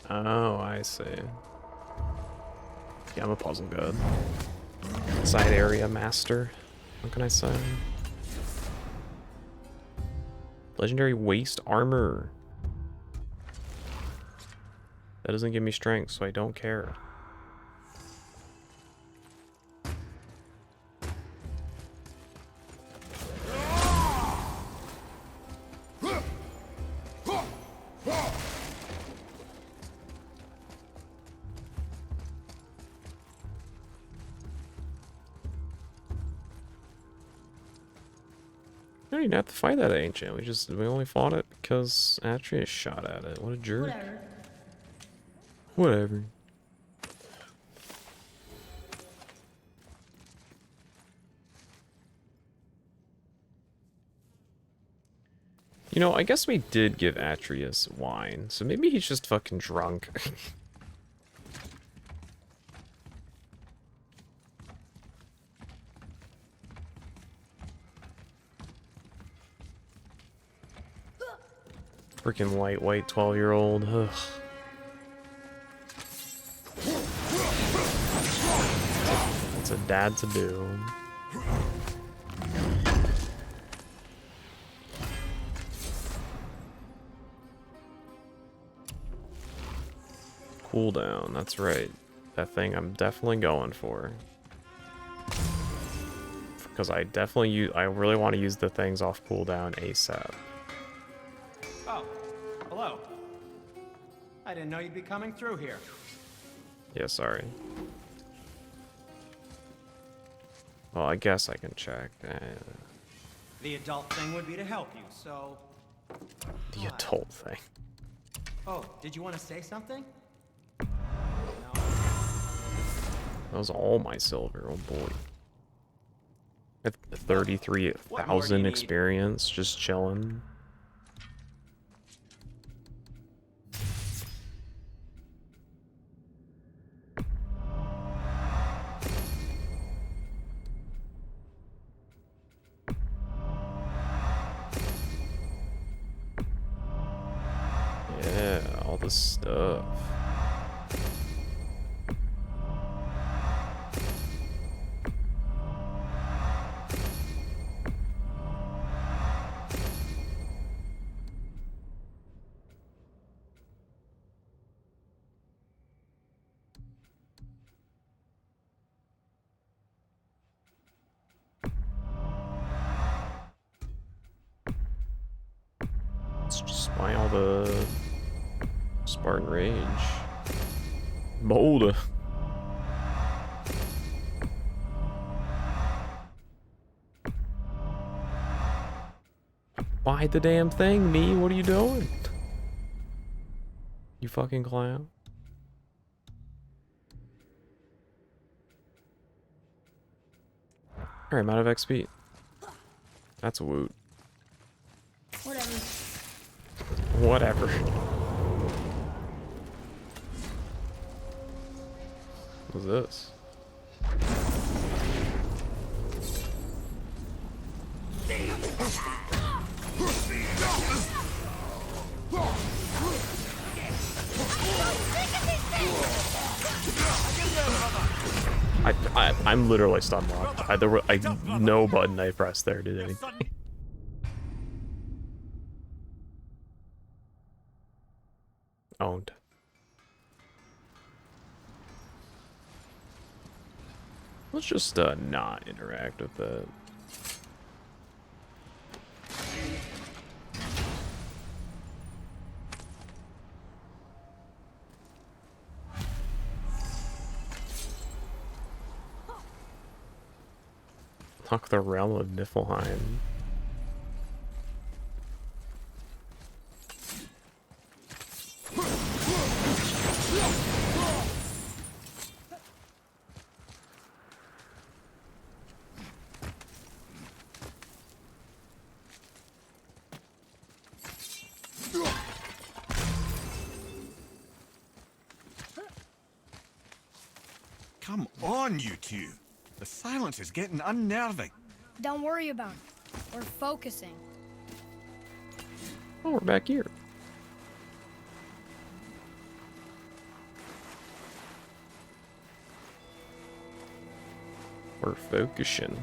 Speaker 1: Oh, I see. Yeah, I'm a puzzle god. Side area master. What can I say? Legendary waste armor. That doesn't give me strength, so I don't care. We didn't have to fight that ancient. We only fought it because Atreus shot at it. What a jerk. Whatever. You know, I guess we did give Atreus wine, so maybe he's just fucking drunk. Freaking lightweight 12-year-old. Ugh. It's a dad to do. Cooldown, that's right. That thing I'm definitely going for. Because I really want to use the things off cooldown ASAP.
Speaker 7: Oh, hello. I didn't know you'd be coming through here.
Speaker 1: Yeah, sorry. Well, I guess I can check.
Speaker 7: The adult thing would be to help you, so...
Speaker 1: The
Speaker 7: What?
Speaker 1: adult thing.
Speaker 7: Oh, did you want to say something?
Speaker 1: That was all my silver, oh boy. At
Speaker 7: What more do you
Speaker 1: 33,000
Speaker 7: need?
Speaker 1: experience, just chilling. Yeah, all this stuff. Let's just buy all the Spartan Rage. Boulder. Buy the damn thing, me. What are you doing? You fucking clown. Alright, I'm out of XP. That's a woot.
Speaker 2: Whatever.
Speaker 1: Whatever. What's this? I'm literally stun locked. No button I pressed there did anything. Owned. Let's just not interact with that. Talk the realm of Niflheim.
Speaker 3: Come on, you two. The silence is getting unnerving.
Speaker 4: Don't worry about it. We're focusing.
Speaker 1: Oh, we're back here. We're focusing.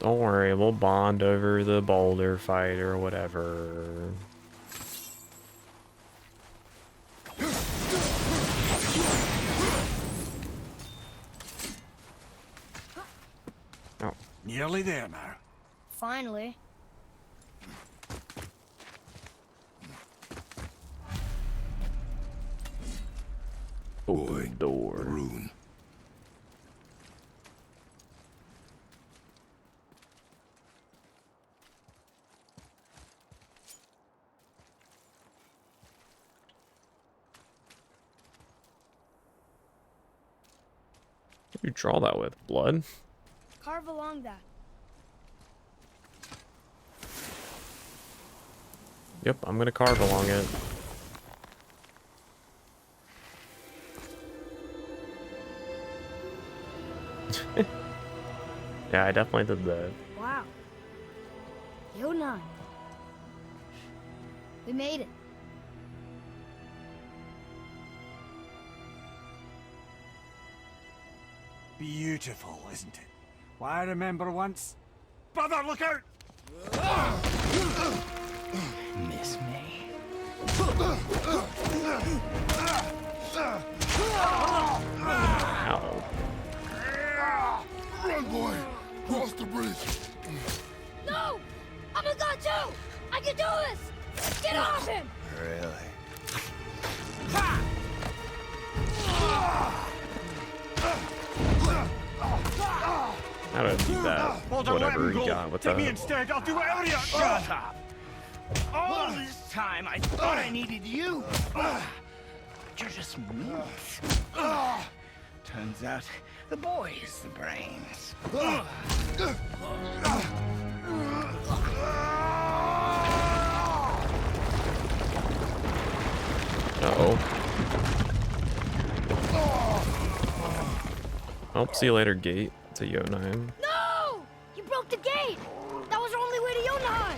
Speaker 1: Don't worry, we'll bond over the boulder fight or whatever. Oh.
Speaker 3: Nearly there now.
Speaker 4: Finally.
Speaker 1: Open door.
Speaker 5: The rune.
Speaker 1: What do you draw that with? Blood?
Speaker 4: Carve along that.
Speaker 1: Yep, I'm gonna carve along it. Yeah, I definitely did that.
Speaker 4: Wow. Yonan. We made it.
Speaker 3: Beautiful, isn't it? Why, I remember once... Brother, look out!
Speaker 8: Miss me?
Speaker 1: Ow.
Speaker 5: Run, boy! Cross the bridge!
Speaker 4: No! I'm a god too! I can do this! Get off him!
Speaker 8: Really?
Speaker 1: How to do that?
Speaker 3: Hold on, let
Speaker 1: Whatever
Speaker 3: him
Speaker 1: you
Speaker 3: go.
Speaker 1: got with
Speaker 3: Take me
Speaker 1: that.
Speaker 3: instead, I'll do whatever you...
Speaker 8: Shut up! All this time, I thought I needed you. But you're just meat. Turns out, the boy is the brains.
Speaker 1: Uh-oh. Oh, see you later, gate. To Yonheim.
Speaker 4: No! You broke the gate! That was our only way to Yonan!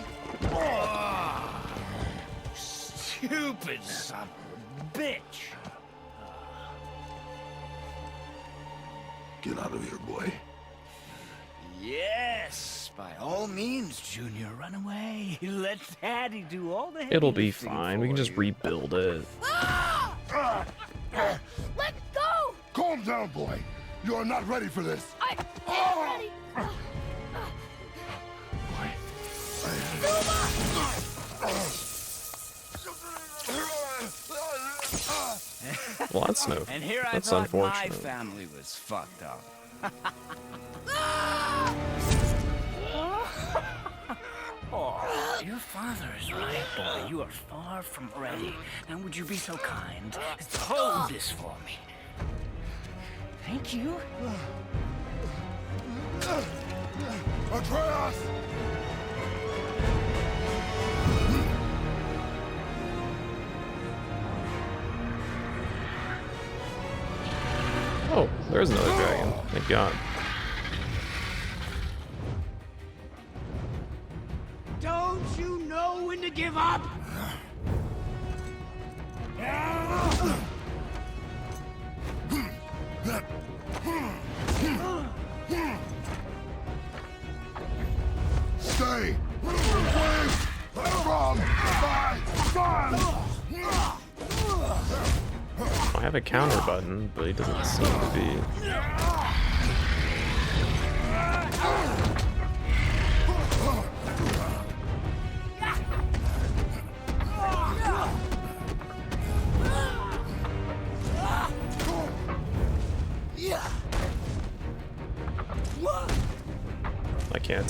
Speaker 8: Stupid son of a bitch.
Speaker 5: Get out of here, boy.
Speaker 8: Yes, by all means, Junior, run away. Let Daddy do all the heavy
Speaker 1: It'll be
Speaker 8: lifting
Speaker 1: fine. We can
Speaker 8: for
Speaker 1: just
Speaker 8: you.
Speaker 1: rebuild it.
Speaker 4: Let go!
Speaker 5: Calm down, boy. You are not ready for this.
Speaker 4: I am ready!
Speaker 1: Well, that's no.
Speaker 8: And here I
Speaker 1: That's
Speaker 8: thought my
Speaker 1: unfortunate.
Speaker 8: family was fucked up. Oh, your father is right, boy. You are far from ready. Now, would you be so kind as to hold this for me? Thank you.
Speaker 5: Atreus!
Speaker 1: Oh, there's another dragon. Thank God.
Speaker 8: Don't you know when to give up?
Speaker 5: Stay away from my son!
Speaker 1: I have a counter button, but he doesn't seem to be.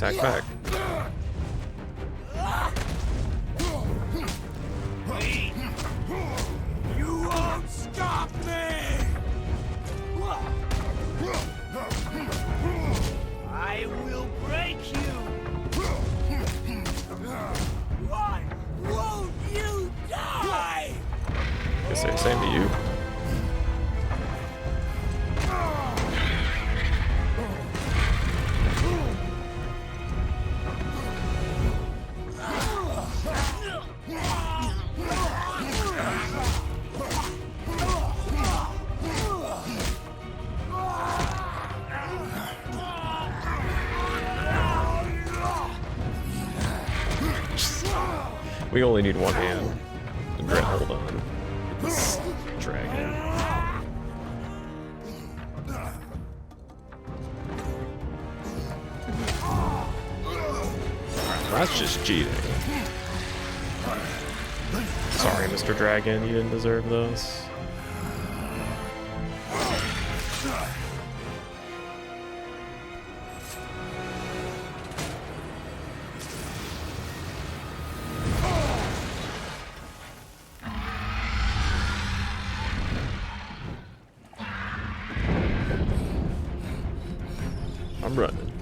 Speaker 1: attack back.
Speaker 8: You won't stop me! I will break you! Why won't you die?
Speaker 1: Guess they're same to you. We only need one hand to grab hold on this dragon. That's just cheating. Sorry, Mr. Dragon, you didn't deserve this. I'm running.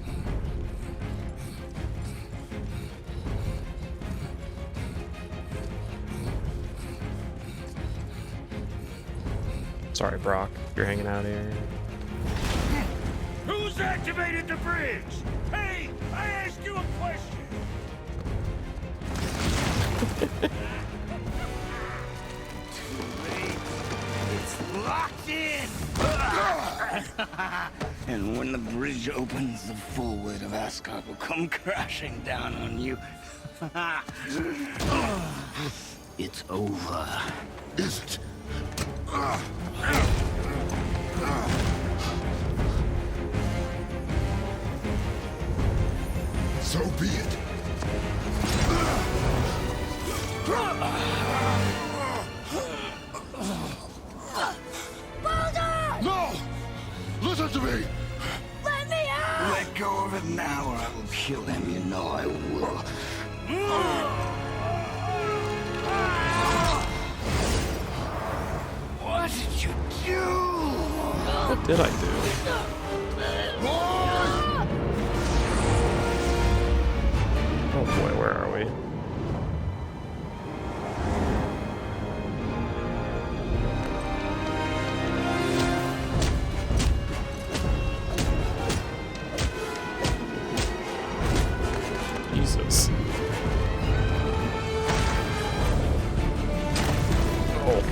Speaker 1: Sorry, Brock. You're hanging out here.
Speaker 6: Who's activated the bridge? Hey, I asked you a question.
Speaker 8: It's locked in! And when the bridge opens, the full weight of Asgard will come crashing down on you. It's over.
Speaker 5: Is it? So be it. No! Listen to me!
Speaker 4: Let me out!
Speaker 8: Let go of it now or I will kill him. You know I will. What did you do?
Speaker 1: What did I do? Oh boy, where are we? Jesus. Oh,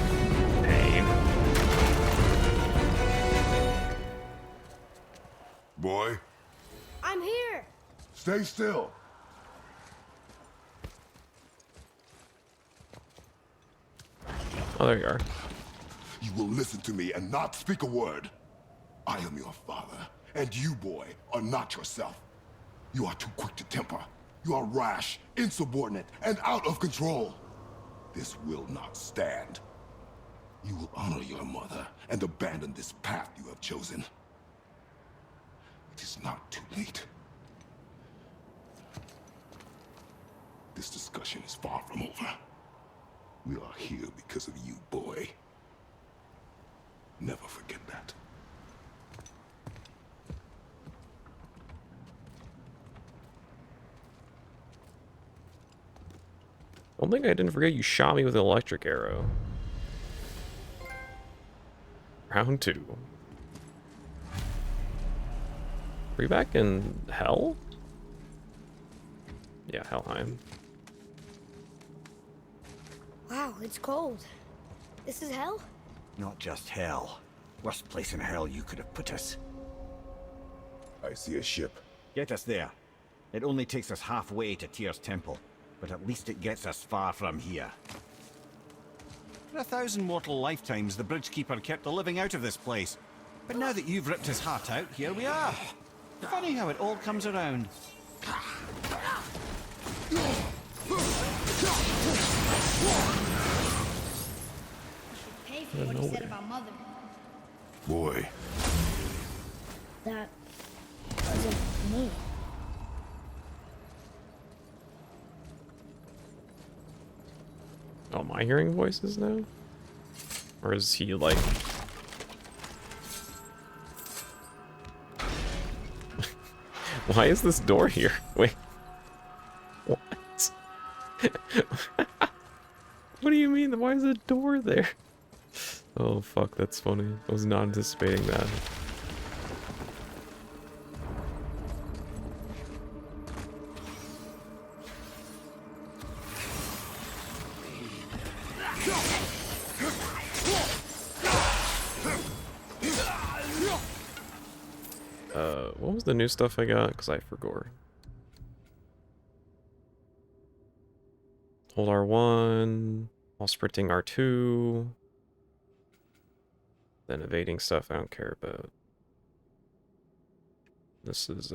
Speaker 1: pain.
Speaker 5: Boy,
Speaker 4: I'm here!
Speaker 5: stay still.
Speaker 1: Oh, there you are.
Speaker 5: You will listen to me and not speak a word. I am your father, and you, boy, are not yourself. You are too quick to temper. You are rash, insubordinate, and out of control. This will not stand. You will honor your mother and abandon this path you have chosen. It is not too late. This discussion is far from over. We are here because of you, boy. Never forget that.
Speaker 1: One thing I didn't forget, you shot me with an electric arrow. Round 2. Are we back in Hell? Yeah, Helheim.
Speaker 4: Wow, it's cold. This is hell?
Speaker 7: Not just hell. Worst place in hell you could have put us.
Speaker 5: I see a ship.
Speaker 7: Get us there. It only takes us halfway to Tyr's temple, but at least it gets us far from here.
Speaker 3: For 1,000 mortal lifetimes, the Bridgekeeper kept the living out of this place. But now that you've ripped his heart out, here we are. Funny how it all comes around.
Speaker 4: Pay for what he said about Mother.
Speaker 5: Boy,
Speaker 2: That wasn't me.
Speaker 1: Oh, am I hearing voices now? Or is he like... Why is this door here? Wait. What? What do you mean? Why is a door there? Oh, fuck, that's funny. I was not anticipating that. What was the new stuff I got? Because I forgot. Hold R1, while sprinting R2. Then evading stuff I don't care about. This is,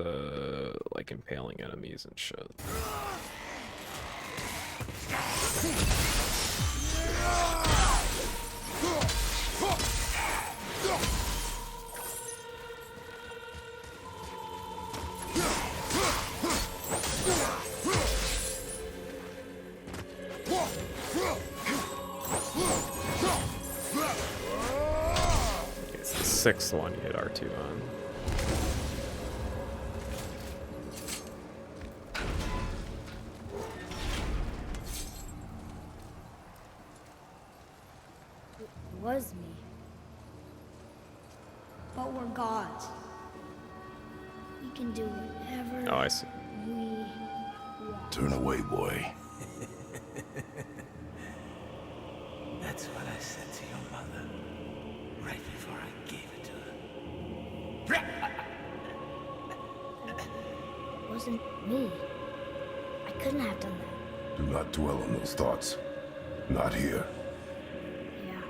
Speaker 1: like impaling enemies and shit. It's the sixth one you hit R2 on.
Speaker 4: It was me. But we're gods. We can do whatever
Speaker 1: Oh, I see.
Speaker 4: we want.
Speaker 5: Turn away, boy.
Speaker 8: That's what I said to your mother right before I gave it to her.
Speaker 2: It wasn't me. I couldn't have done that.
Speaker 5: Do not dwell on those thoughts. Not here.
Speaker 2: Yeah,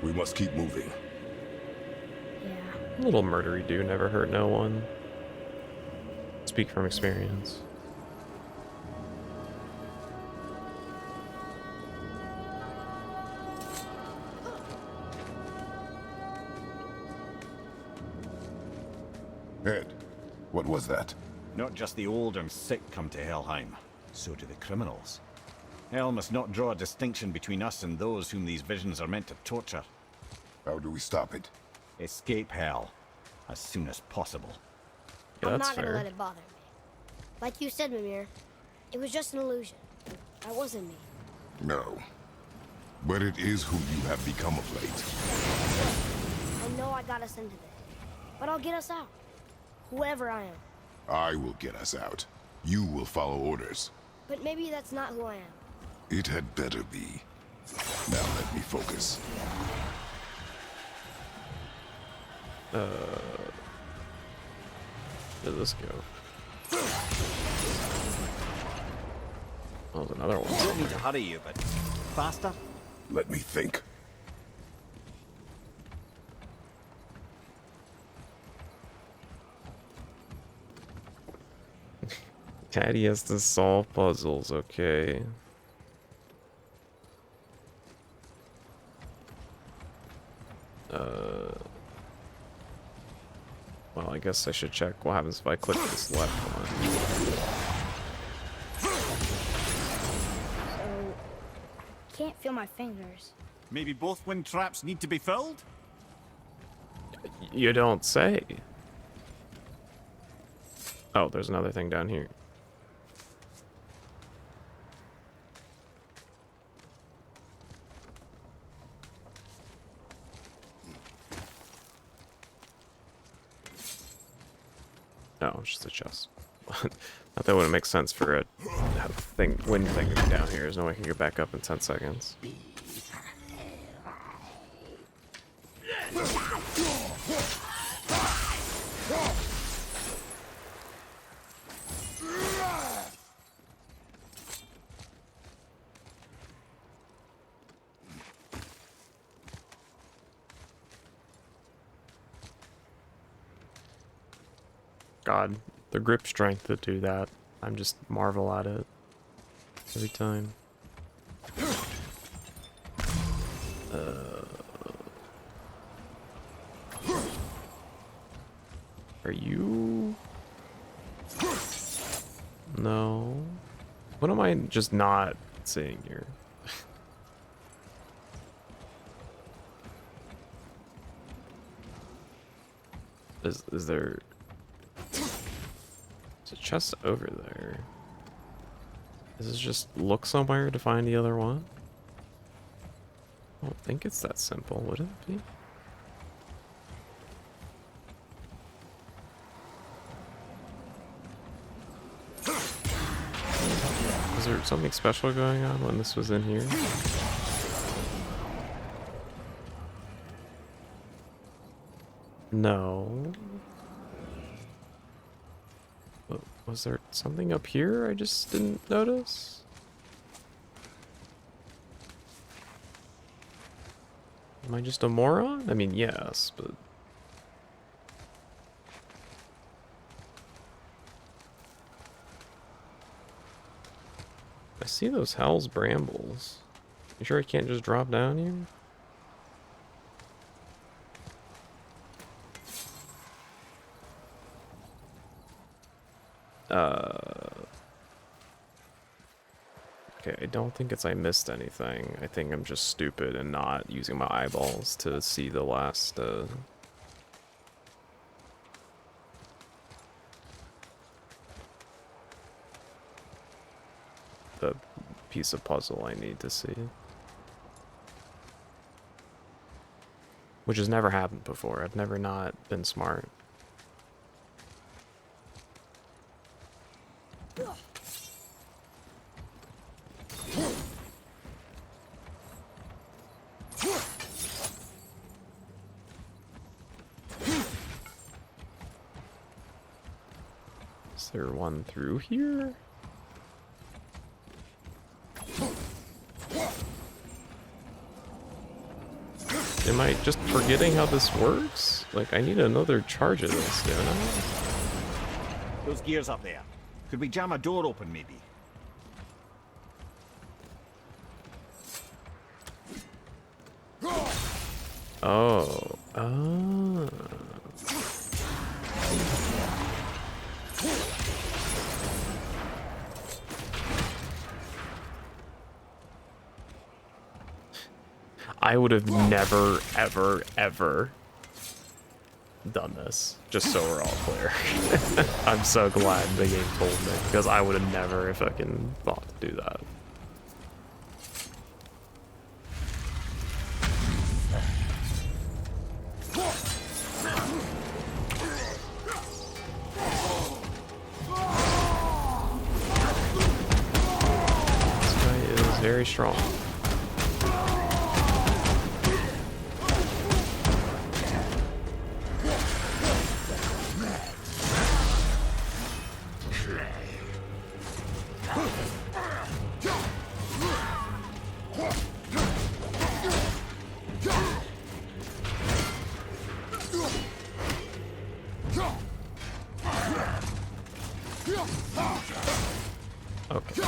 Speaker 5: We must keep moving.
Speaker 2: yeah.
Speaker 1: A little murdery do never hurt no one. Speak from experience.
Speaker 5: Ed, what was that?
Speaker 3: Not just the old and sick come to Helheim, so do the criminals. Hell must not draw a distinction between us and those whom these visions are meant to torture.
Speaker 5: How do we stop it?
Speaker 3: Escape hell as soon as possible.
Speaker 1: Yeah,
Speaker 4: I'm
Speaker 1: that's
Speaker 4: not gonna
Speaker 1: fair.
Speaker 4: let it bother me. Like you said, Mimir, it was just an illusion. That wasn't me.
Speaker 5: No. But it is who you have become of late.
Speaker 4: I know I got us into this, but I'll get us out. Whoever I am.
Speaker 5: I will get us out. You will follow orders.
Speaker 4: But maybe that's not who I am.
Speaker 5: It had better be. Now let me focus.
Speaker 1: Where did this go? Oh, there's another one.
Speaker 3: Don't need to hurry you, but faster?
Speaker 5: Let me think.
Speaker 1: Daddy has to solve puzzles, okay. Well, I guess I should check what happens if I click this left one.
Speaker 4: So, can't feel my fingers.
Speaker 3: Maybe both wind traps need to be filled?
Speaker 1: You don't say. Oh, there's another thing down here. No, it's just a chest. Not that wouldn't make sense for a wind thing to be down here. There's no way I can get back up in 10 seconds. God, the grip strength to do that. I'm just marvel at it every time. Are you? No. What am I just not seeing here? Is there... There's a chest over there. Does this just look somewhere to find the other one? I don't think it's that simple, would it be? Was there something special going on when this was in here? No. Was there something up here I just didn't notice? Am I just a moron? I mean, yes, but... I see those Hell's Brambles. You sure I can't just drop down here? Okay, I don't think it's I missed anything. I think I'm just stupid and not using my eyeballs to see the last, the piece of puzzle I need to see. Which has never happened before. I've never not been smart. Is there one through here? Am I just forgetting how this works? Like, I need another charge of this, don't I?
Speaker 3: Those gears up there. Could we jam a door open, maybe?
Speaker 1: Oh. Ah. I would have never, ever, ever done this, just so we're all clear. I'm so glad the game told me, because I would have never fucking thought to do that. This guy is very strong. Okay.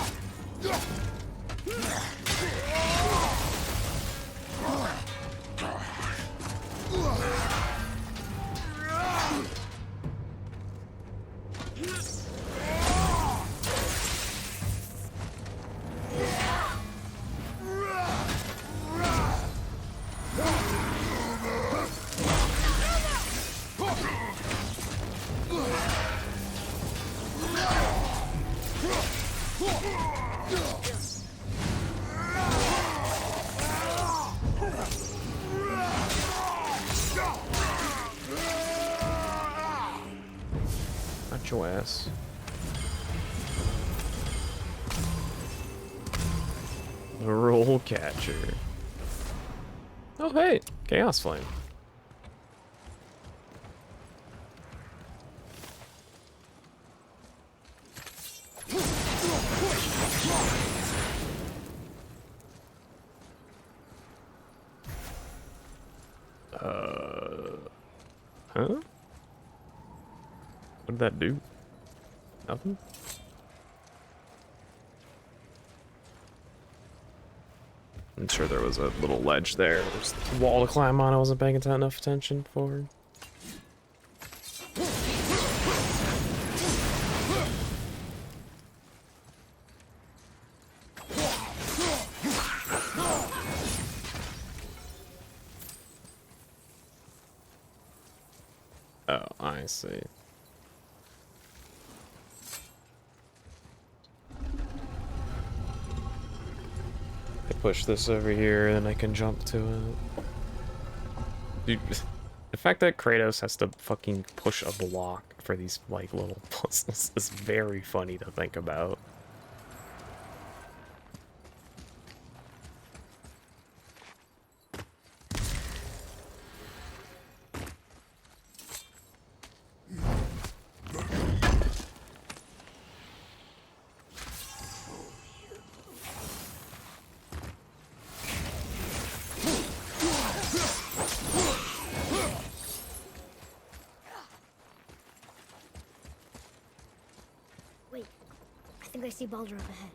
Speaker 1: Not your ass. The roll catcher. Oh hey, Chaos Flame. Huh? What did that do? Nothing? I'm sure there was a little ledge there. There's a wall to climb on I wasn't paying enough attention for. Oh, I I see. I push this over here, and I can jump to it. Dude, the fact that Kratos has to fucking push a block for these, like, little puzzles is very funny to think about.
Speaker 2: I see Baldur up ahead.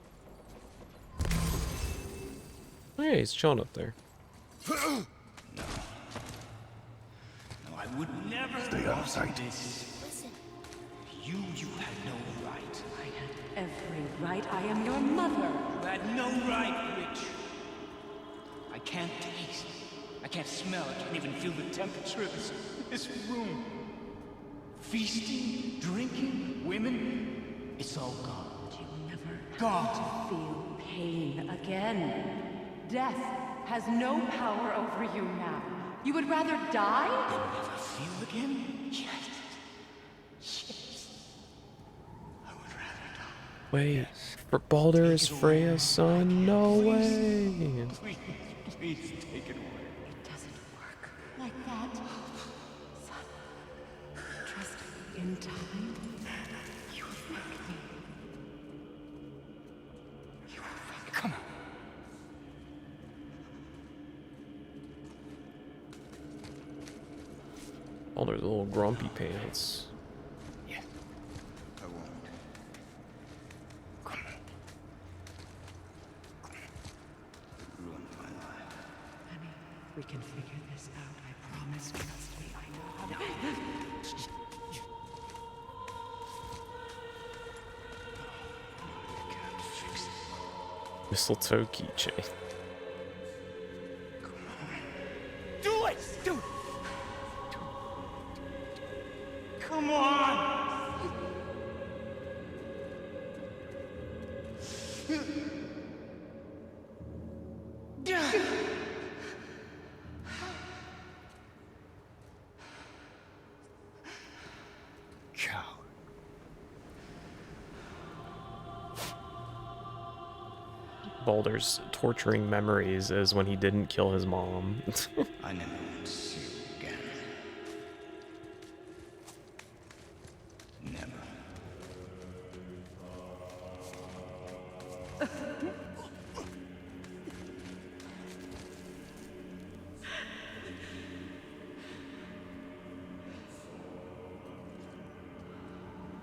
Speaker 1: Oh yeah, he's chilling up there.
Speaker 8: No, I would never.
Speaker 5: Stay out of sight.
Speaker 2: Listen.
Speaker 8: You had no right.
Speaker 9: I had every right. I am your mother.
Speaker 8: You had no right, witch. I can't taste. I can't smell. I can't even feel the temperature of this room. Feasting, drinking, women. It's all gone.
Speaker 9: God. To feel pain again. Death has no power over you now. You would rather die?
Speaker 8: And never feel again? Yes. I would rather die.
Speaker 1: Wait, for Baldur is Freya's son? No way!
Speaker 8: Please take it away.
Speaker 9: It doesn't work like that. Son, trust me, in time, you will thank me. You will thank me.
Speaker 8: Come on.
Speaker 1: Baldur's a little grumpy pants.
Speaker 8: Yes. I won't. Come on. You ruined my life.
Speaker 9: Honey, we can figure this out. I promise. Trust me. I know how to.
Speaker 1: Mistletoe keychain.
Speaker 8: Do it! Do it! Come on! Coward.
Speaker 1: Baldur's torturing memories is when he didn't kill his mom.
Speaker 8: I never want to see you again. Never.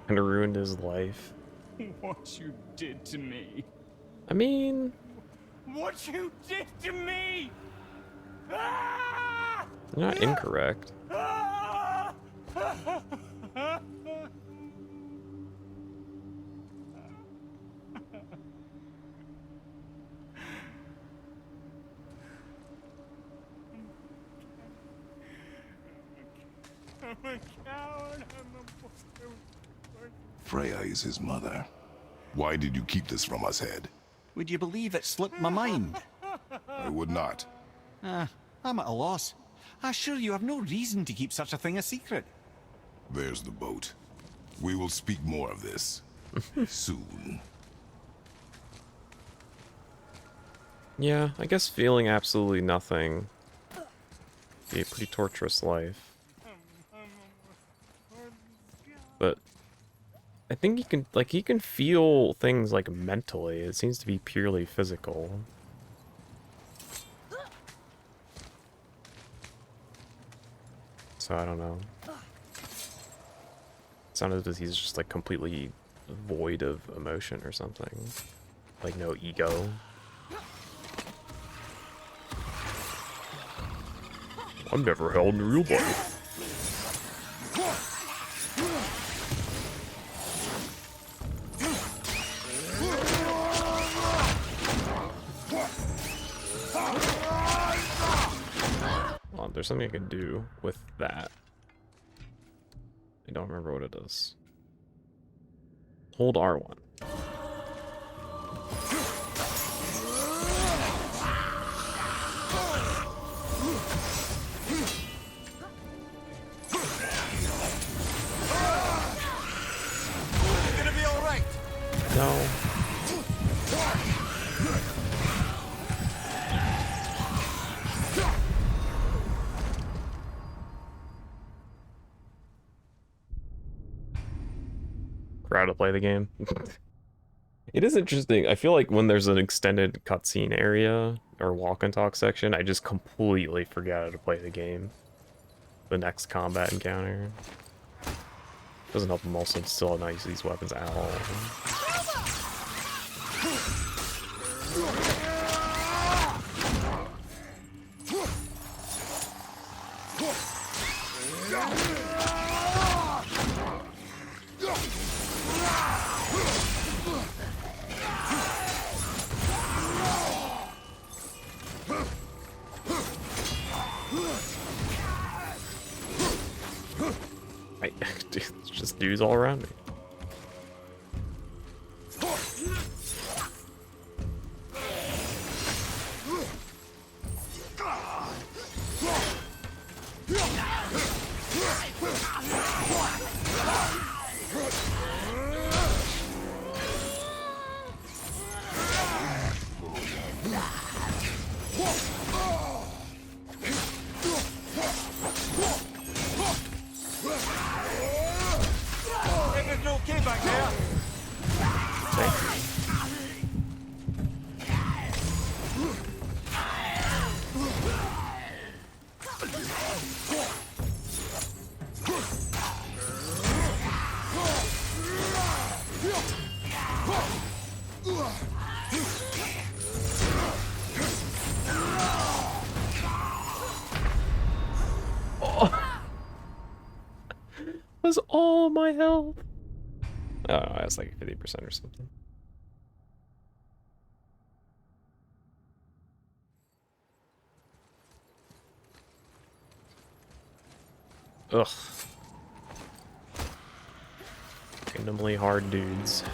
Speaker 1: And ruined his life.
Speaker 8: What you did to me.
Speaker 1: I mean,
Speaker 8: What you did to me! Ah!
Speaker 1: you're not incorrect.
Speaker 8: Ah! I'm a coward.
Speaker 5: Freya is his mother. Why did you keep this from us, Head?
Speaker 3: Would you believe it slipped my mind?
Speaker 5: I would not.
Speaker 3: I'm at a loss. I assure you have no reason to keep such a thing a secret.
Speaker 5: There's the boat. We will speak more of this soon.
Speaker 1: Yeah, I guess feeling absolutely nothing. Be a pretty torturous life. But I think he can feel things like mentally. It seems to be purely physical. So I don't know. It sounded as if he's just like completely void of emotion or something. Like no ego. I'm never held in real life. There's something I can do with that. I don't remember what it is. Hold R1.
Speaker 3: Gonna be all right.
Speaker 1: No. Crowd to play the game. It is interesting. I feel like when there's an extended cutscene area or walk and talk section, I just completely forget how to play the game. The next combat encounter. Doesn't help them also still not use these weapons at all. It's just dudes all around me.
Speaker 3: Everything okay back there?
Speaker 1: Was all my health. Oh, I was like 50% or something. Ugh. Randomly hard dudes.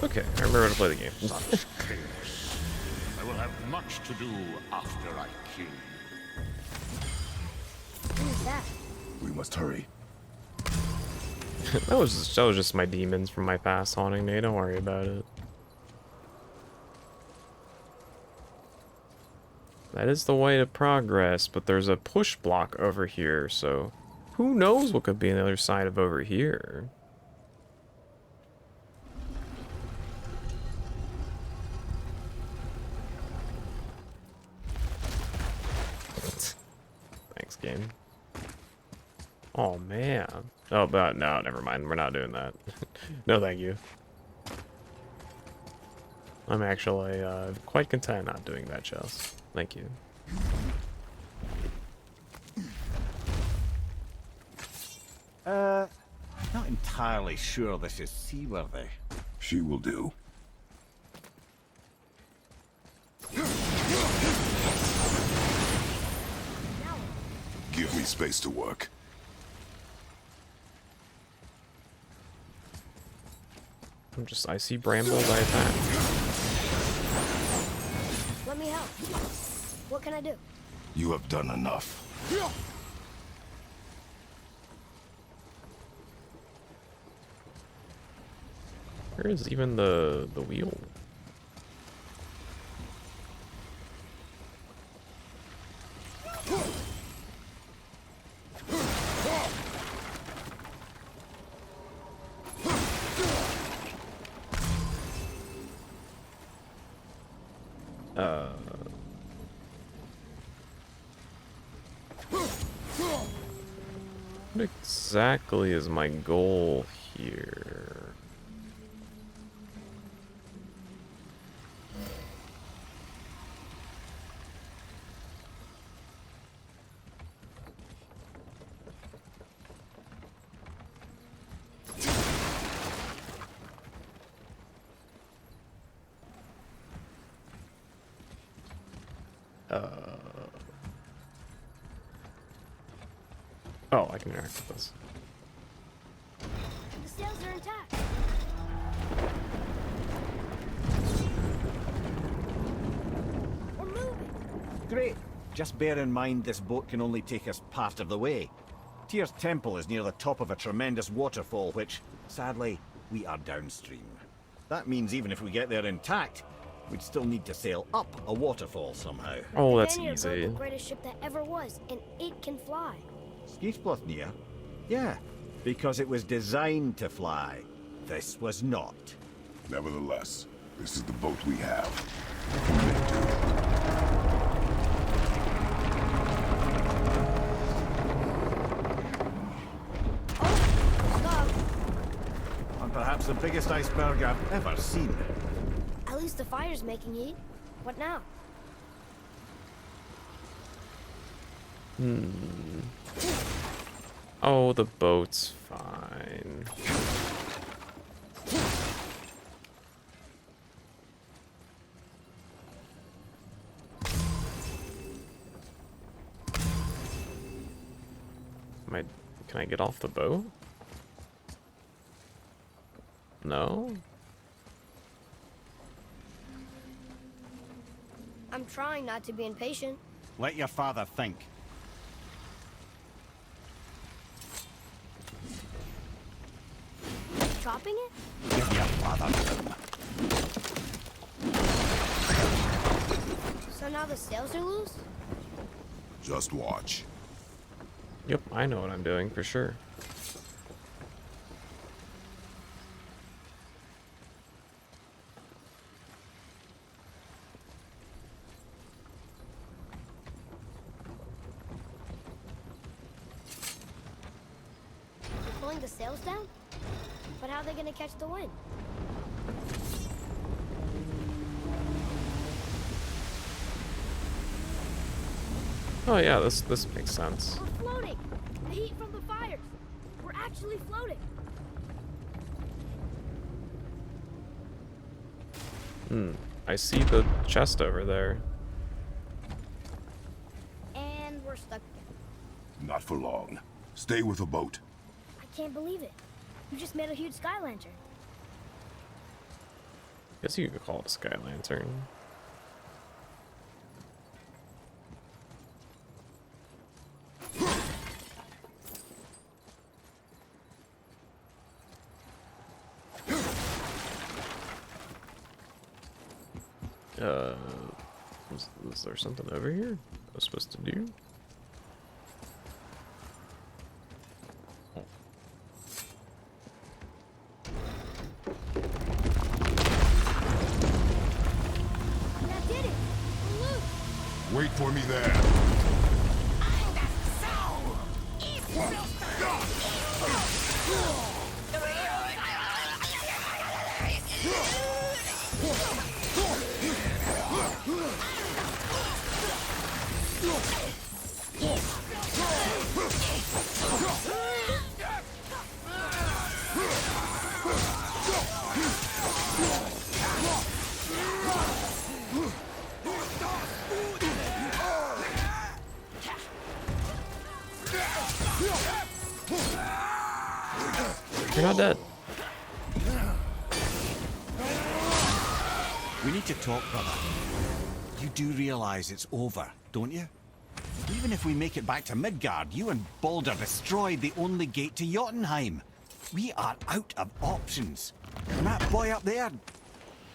Speaker 1: Okay, I remember how to play the game.
Speaker 6: Such chaos. I will have much to do after I kill you.
Speaker 4: Who's that?
Speaker 5: We must hurry.
Speaker 1: that was just my demons from my past haunting me. Don't worry about it. That is the way to progress, but there's a push block over here, so who knows what could be on the other side of over here. Thanks, game. Oh, man. Oh, but no, never mind. We're not doing that. No, thank you. I'm actually quite content not doing that, Chess. Thank you.
Speaker 3: Not entirely sure this is seaworthy.
Speaker 5: She will do. Give me space to work.
Speaker 1: I see brambles, I attack.
Speaker 2: Let me help. What can I do?
Speaker 5: You have done enough.
Speaker 1: Where is even the wheel? What exactly is my goal here? Oh, I can interact with this.
Speaker 4: The sails are intact. We're moving.
Speaker 3: Great. Just bear in mind this boat can only take us part of the way. Tyr's temple is near the top of a tremendous waterfall, which, sadly, we are downstream. That means even if we get there intact, we'd still need to sail up a waterfall somehow.
Speaker 1: Oh, that's
Speaker 2: Vanir built
Speaker 1: easy.
Speaker 2: the greatest ship that ever was, and it can fly.
Speaker 3: Skifbotnia? Yeah, because it was designed to fly. This was not.
Speaker 5: Nevertheless, this is the boat we have.
Speaker 2: Stop.
Speaker 3: And perhaps the biggest iceberg I've ever seen.
Speaker 2: At least the fire's making heat. What now?
Speaker 1: Oh, the boat's fine. Can I get off the boat? No?
Speaker 2: I'm trying not to be impatient.
Speaker 3: Let your father think.
Speaker 2: Chopping it?
Speaker 3: Give your father room.
Speaker 2: So now the sails are loose?
Speaker 5: Just watch.
Speaker 1: Yep, I know what I'm doing for sure.
Speaker 2: They're pulling the sails down? But how are they gonna catch the wind?
Speaker 1: Oh yeah, this makes sense.
Speaker 4: We're floating. The heat from the fires. We're actually floating.
Speaker 1: I see the chest over there.
Speaker 2: And we're stuck again.
Speaker 5: Not for long. Stay with the boat.
Speaker 4: I can't believe it. You just made a huge sky lantern.
Speaker 1: Guess you could call it a sky lantern. Was there something over here I was supposed to do? Oh.
Speaker 4: That did it. We're loose.
Speaker 5: Wait for me there.
Speaker 1: You're not dead.
Speaker 3: We need to talk, brother. You do realize it's over, don't you? Even if we make it back to Midgard, you and Baldur destroyed the only gate to Jotunheim. We are out of options. And that boy up there,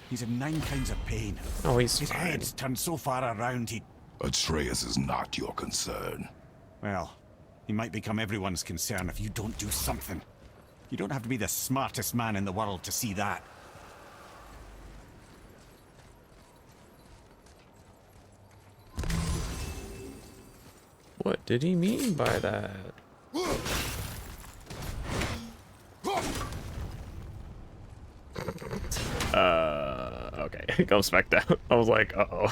Speaker 3: he's in 9 kinds of pain.
Speaker 1: Oh, he's
Speaker 3: His
Speaker 1: fine.
Speaker 3: head's turned so far around he...
Speaker 5: Atreus is not your concern.
Speaker 3: Well, he might become everyone's concern if you don't do something. You don't have to be the smartest man in the world to see that.
Speaker 1: What did he mean by that? Okay, it comes back down. I was like, uh-oh.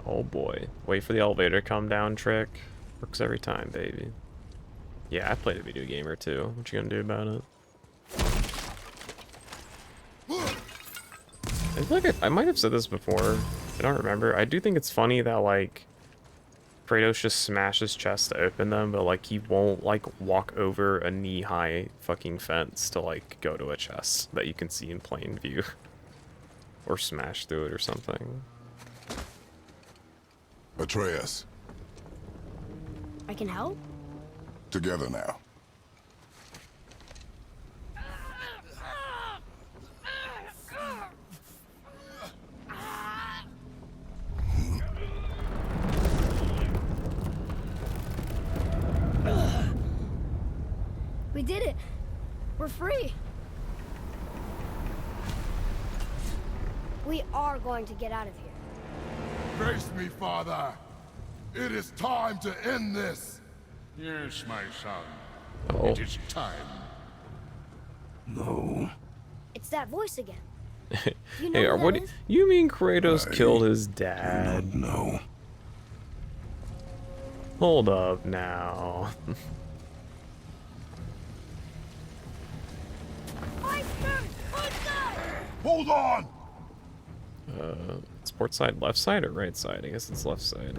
Speaker 1: Oh boy. Wait for the elevator to come down trick. Works every time, baby. Yeah, I played a video game or two. What you gonna do about it? I feel like I might have said this before. I don't remember. I do think it's funny that, like, Kratos just smashes chests to open them, but, like, he won't, like, walk over a knee-high fucking fence to, like, go to a chest that you can see in plain view. Or smash through it or something.
Speaker 5: Atreus,
Speaker 2: I can help?
Speaker 5: together now.
Speaker 4: We did it. We're free.
Speaker 2: We are going to get out of here.
Speaker 5: Grace me, Father. It is time to end this.
Speaker 6: Yes, my son.
Speaker 1: Oh.
Speaker 6: It is time.
Speaker 5: No.
Speaker 2: It's that voice again. You know
Speaker 1: Hey,
Speaker 2: who
Speaker 1: what
Speaker 2: that
Speaker 1: do
Speaker 2: is?
Speaker 1: you mean Kratos killed his dad?
Speaker 5: No.
Speaker 1: Hold up now.
Speaker 5: Hold on!
Speaker 1: It's port side, left side, or right side? I guess it's left side.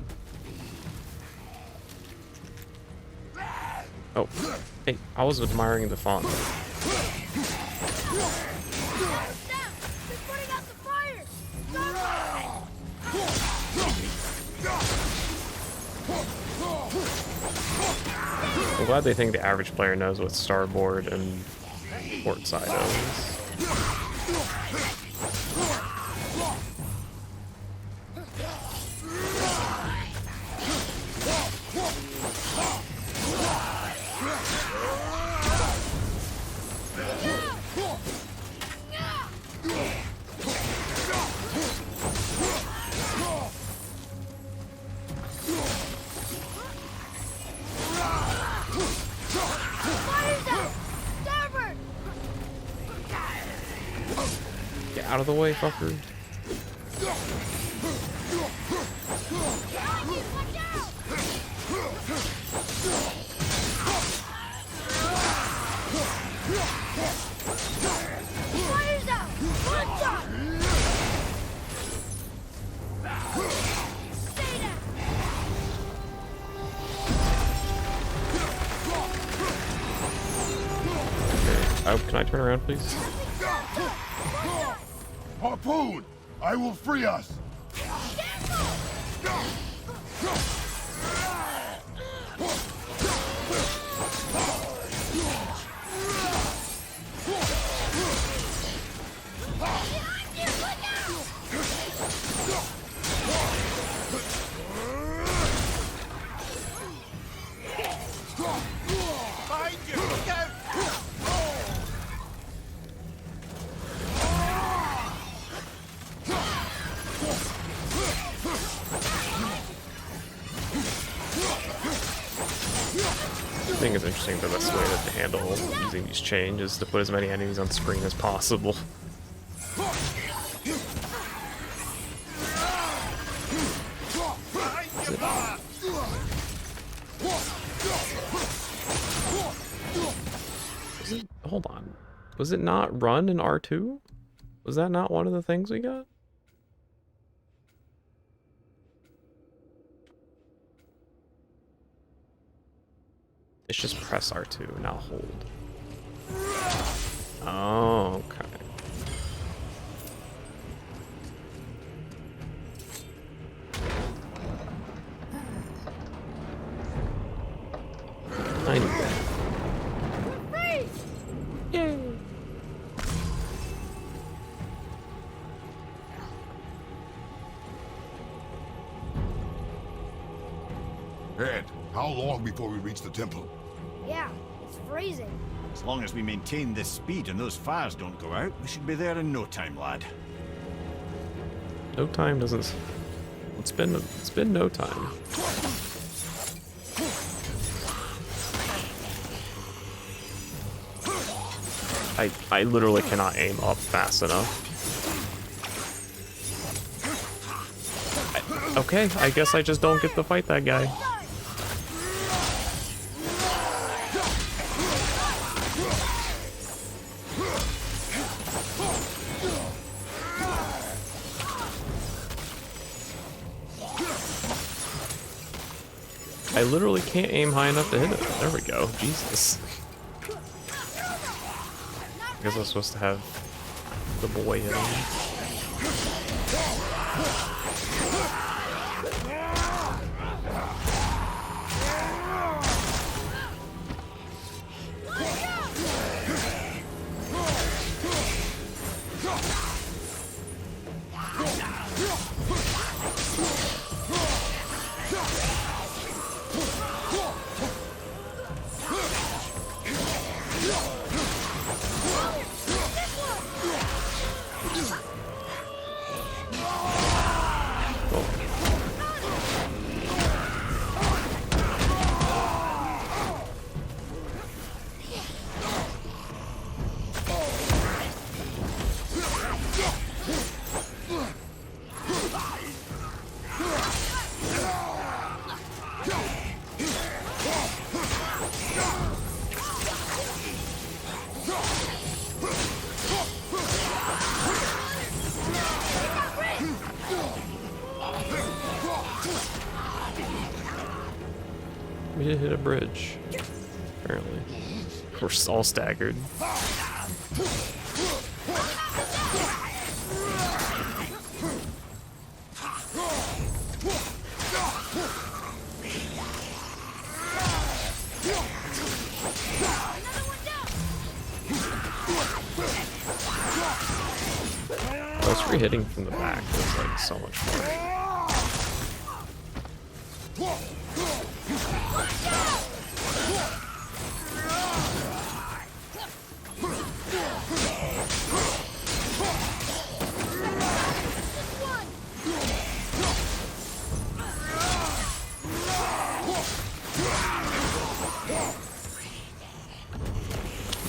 Speaker 1: Oh, hey, I was admiring the font. I'm glad they think the average player knows what starboard and port side is. Get out of the way, fucker. Oh, can I turn around, please?
Speaker 5: Harpoon! I will free us!
Speaker 1: I think it's interesting the best way to handle using these chains is to put as many enemies on screen as possible. Was it not run in R2? Was that not one of the things we got? It's just press R2, not hold. Oh, okay. I knew that. Yay!
Speaker 5: Ed, how long before we reach the temple?
Speaker 4: Yeah, it's freezing.
Speaker 3: As long as we maintain this speed and those fires don't go out, we should be there in no time, lad.
Speaker 1: No time doesn't. It's been no time. I literally cannot aim up fast enough. Okay, I guess I just don't get to fight that guy. I literally can't aim high enough to hit it. There we go. Jesus. I guess I was supposed to have the boy hit him. We did hit a bridge, apparently. We're all staggered. Plus, free hitting from the back is like so much fun.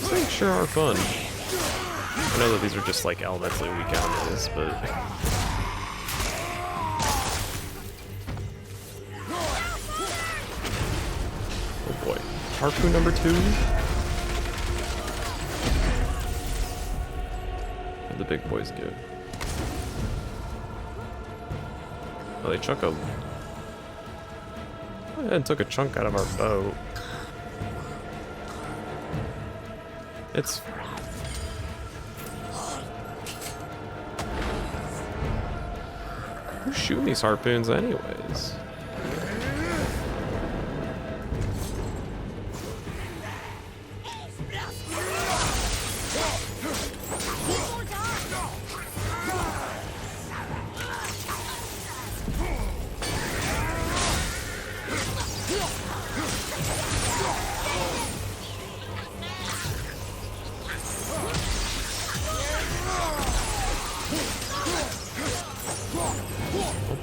Speaker 1: These things sure are fun. I know that these are just like elementally weak enemies, but oh boy. Harpoon number 2? What'd the big boys do? Oh, they took a... Went ahead and took a chunk out of our boat. It's... Who's shooting these harpoons anyways?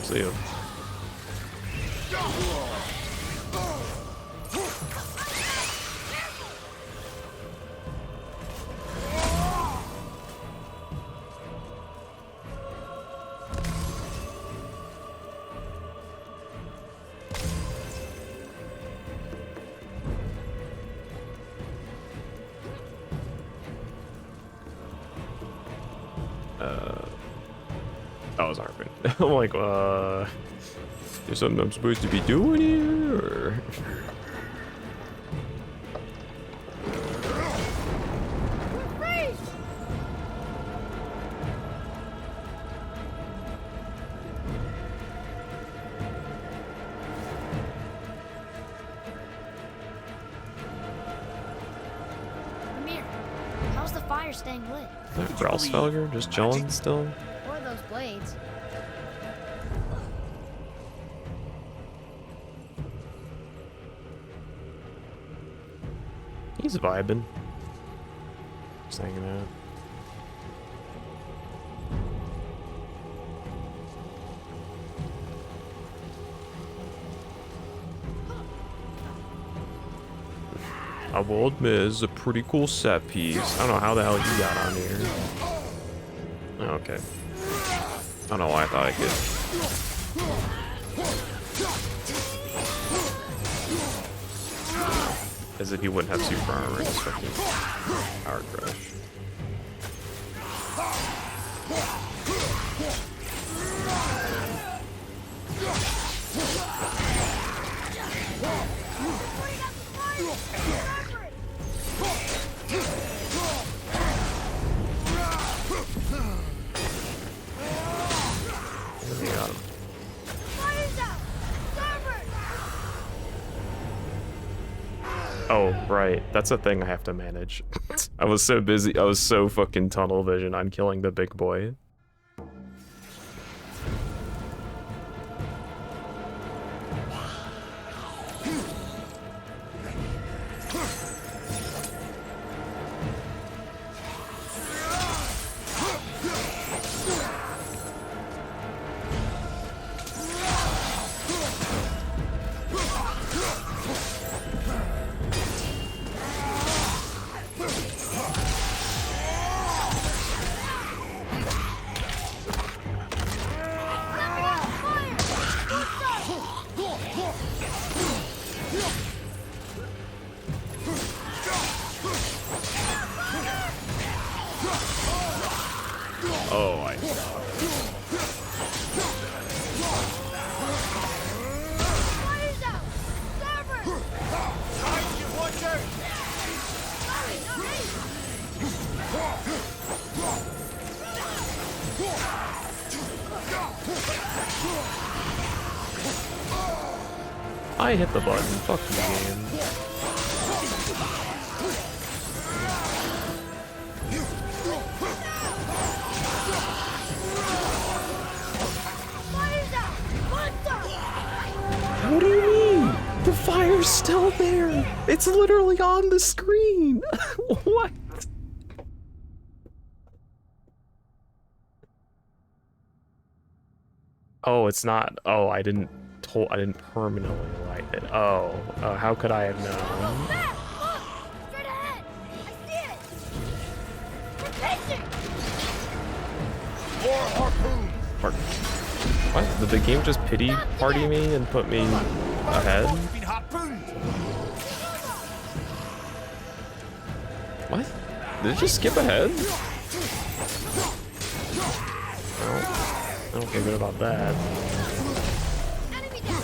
Speaker 1: See ya. was harping. I'm like, there's something I'm supposed to be doing here? Or...
Speaker 4: Amir, how's the fire staying lit?
Speaker 1: Brausfelger just chilling still?
Speaker 4: Or those blades?
Speaker 1: He's vibing. Just hanging out. I will admit, it's a pretty cool set piece. I don't know how the hell you got on here. Oh, okay. I don't know why I thought I could. As if he wouldn't have super armor and fucking power crush. Got him. Oh, right. That's a thing I have to manage. I was so busy. I was so fucking tunnel vision on killing the big boy. Oh, I I hit the button. Fuck you, game. What do you mean? The fire's still there. It's literally on the screen. What? Oh, it's not. Oh, I didn't permanently light it. Oh, how could I have known?
Speaker 4: Straight ahead! I see it! We're pitching!
Speaker 8: More harpoon!
Speaker 1: What? Did the game just pity party me and put me ahead?
Speaker 8: Been harpooned!
Speaker 1: What? Did it just skip ahead? Well, I don't feel good about that.
Speaker 4: Enemy down!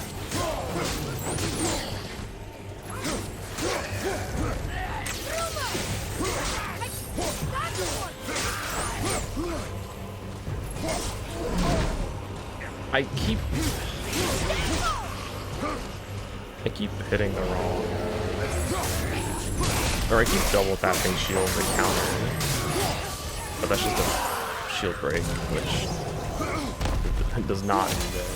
Speaker 1: I keep hitting the wrong, or I keep double tapping shield and counter, but that's just a shield break, which does not do good.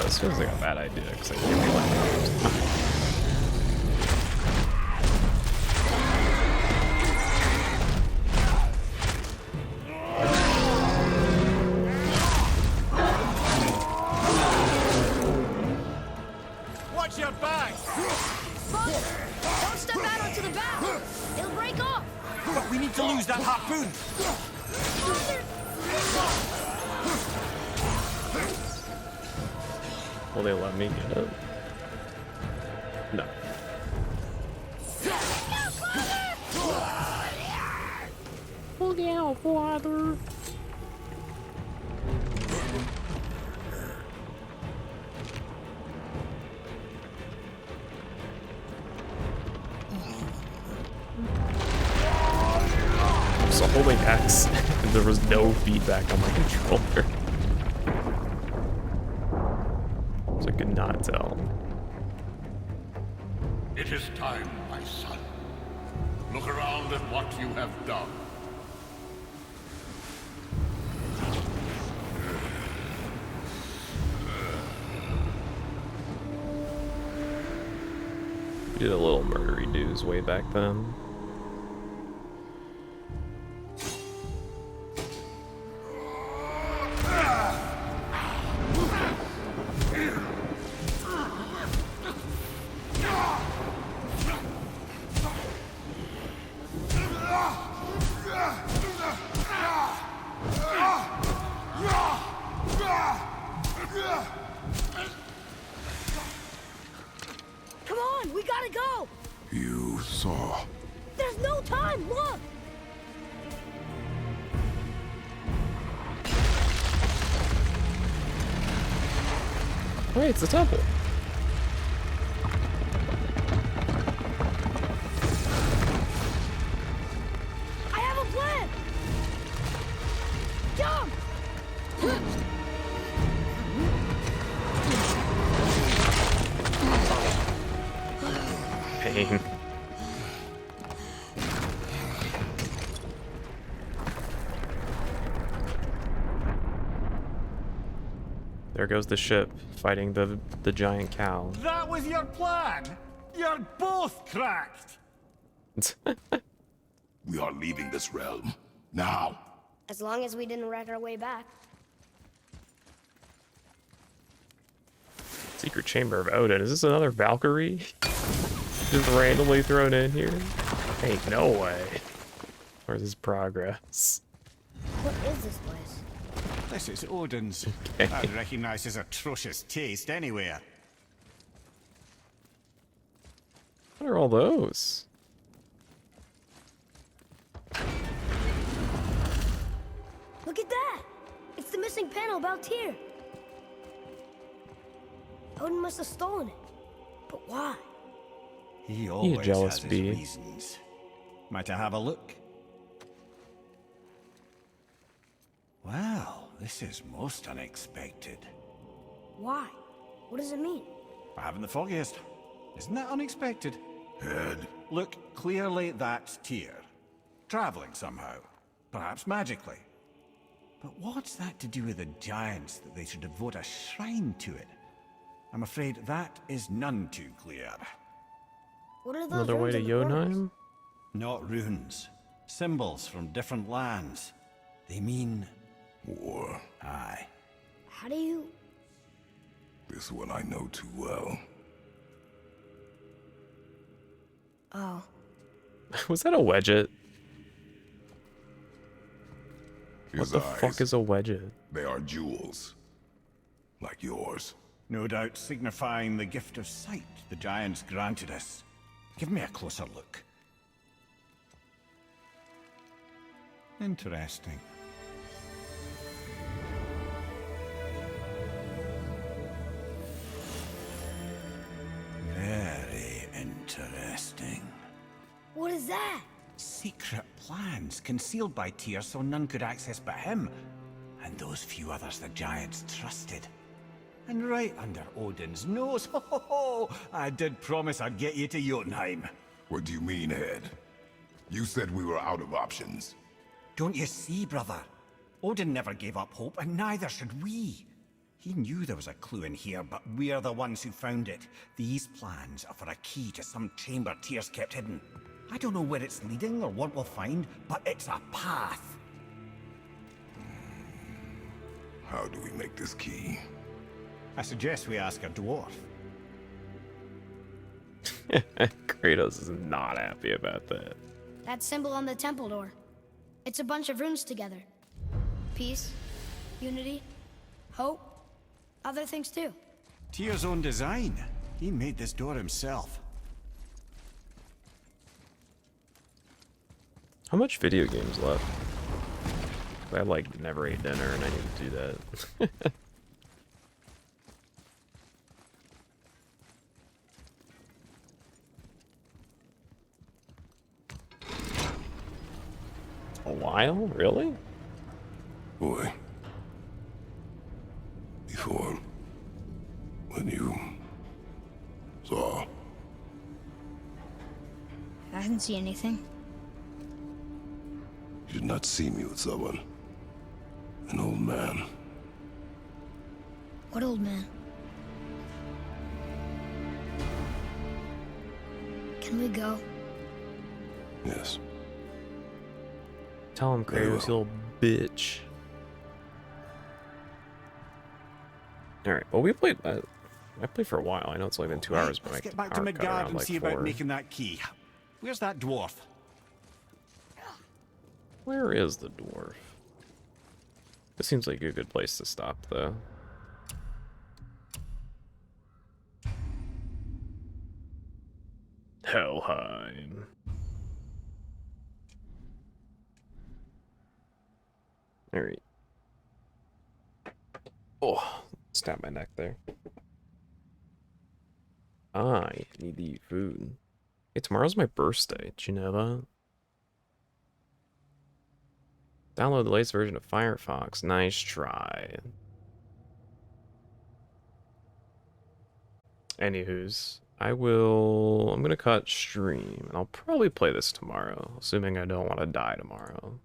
Speaker 1: This feels like a bad idea because I can't be like
Speaker 8: Watch your back!
Speaker 4: Don't step out onto the bow! It'll break off!
Speaker 8: But we need to lose that harpoon!
Speaker 1: Will they let me get it? No. Look out, father! So holding X, and there was no feedback on my controller. So I could not tell.
Speaker 6: It is time, my son. Look around at what you have done.
Speaker 1: We did a little murdery do's way back then.
Speaker 4: Come on, we gotta go!
Speaker 5: You saw.
Speaker 4: There's no time, look!
Speaker 1: Wait, it's the temple.
Speaker 4: I have a plan! Jump!
Speaker 1: Pain. There goes the ship fighting the giant cow.
Speaker 3: That was your plan? You're both cracked!
Speaker 5: We are leaving this realm. Now.
Speaker 2: As long as we didn't wreck our way back.
Speaker 1: Secret Chamber of Odin. Is this another Valkyrie? Just randomly thrown in here? Ain't no way. Where's his progress?
Speaker 2: What is this place?
Speaker 3: This is Odin's.
Speaker 1: Okay.
Speaker 3: I'd recognize his atrocious taste anywhere.
Speaker 1: What are all those?
Speaker 2: Look at that! It's the missing panel about Tyr. Odin must have stolen it. But why?
Speaker 3: He always
Speaker 1: jealous
Speaker 3: has his
Speaker 1: bee.
Speaker 3: reasons. Might I have a look? Well, this is most unexpected.
Speaker 2: Why? What does it mean?
Speaker 3: I haven't the foggiest. Isn't that unexpected?
Speaker 5: Head.
Speaker 3: Look, clearly that's Tyr. Traveling somehow. Perhaps magically. But what's that to do with the giants that they should devote a shrine to it? I'm afraid that is none too clear.
Speaker 2: What are those
Speaker 1: Another way
Speaker 2: runes
Speaker 1: to
Speaker 2: in the corners?
Speaker 1: Jotunheim?
Speaker 3: Not runes. Symbols from different lands. They mean...
Speaker 5: War.
Speaker 3: Aye.
Speaker 2: How do you...
Speaker 5: This one I know too well.
Speaker 2: Oh.
Speaker 1: Was that a wedget?
Speaker 5: His
Speaker 1: What the
Speaker 5: eyes,
Speaker 1: fuck is a wedget?
Speaker 5: They are jewels. Like yours.
Speaker 3: No doubt signifying the gift of sight the giants granted us. Give me a closer look. Interesting. Very interesting.
Speaker 2: What is that?
Speaker 3: Secret plans concealed by Tyr so none could access but him, and those few others the giants trusted. And right under Odin's nose, ho ho ho! I did promise I'd get you to Jotunheim.
Speaker 5: What do you mean, Head? You said we were out of options.
Speaker 3: Don't you see, brother? Odin never gave up hope, and neither should we. He knew there was a clue in here, but we're the ones who found it. These plans are for a key to some chamber Tyr's kept hidden. I don't know where it's leading or what we'll find, but it's a path.
Speaker 5: How do we make this key?
Speaker 3: I suggest we ask a dwarf.
Speaker 1: Kratos is not happy about that.
Speaker 4: That symbol on the temple door. It's a bunch of runes together. Peace, unity, hope, other things too.
Speaker 3: Tyr's own design. He made this door himself.
Speaker 1: How much video games left? I like never ate dinner and I need to do that. A while? Really?
Speaker 5: Boy. Before. When you saw.
Speaker 4: I didn't see anything.
Speaker 5: You did not see me with someone. An old man.
Speaker 4: What old man? Can we go?
Speaker 5: Yes.
Speaker 1: Tell him,
Speaker 5: Very
Speaker 1: Kratos, you
Speaker 5: well.
Speaker 1: little bitch. Alright, well we played that. I played for a while. I know it's only been 2 hours, but
Speaker 3: Let's
Speaker 1: my
Speaker 3: get back to
Speaker 1: power cut
Speaker 3: Midgard
Speaker 1: around
Speaker 3: and
Speaker 1: like
Speaker 3: see
Speaker 1: 4.
Speaker 3: about making that key. Where's that dwarf?
Speaker 1: Where is the dwarf? This seems like a good place to stop, though. Helheim. Alright. Oh, stab my neck there. I need to eat food. Hey, tomorrow's my birthday. Did you know that? Download the latest version of Firefox. Nice try. Anywho's, I'm gonna cut stream, and I'll probably play this tomorrow, assuming I don't want to die tomorrow.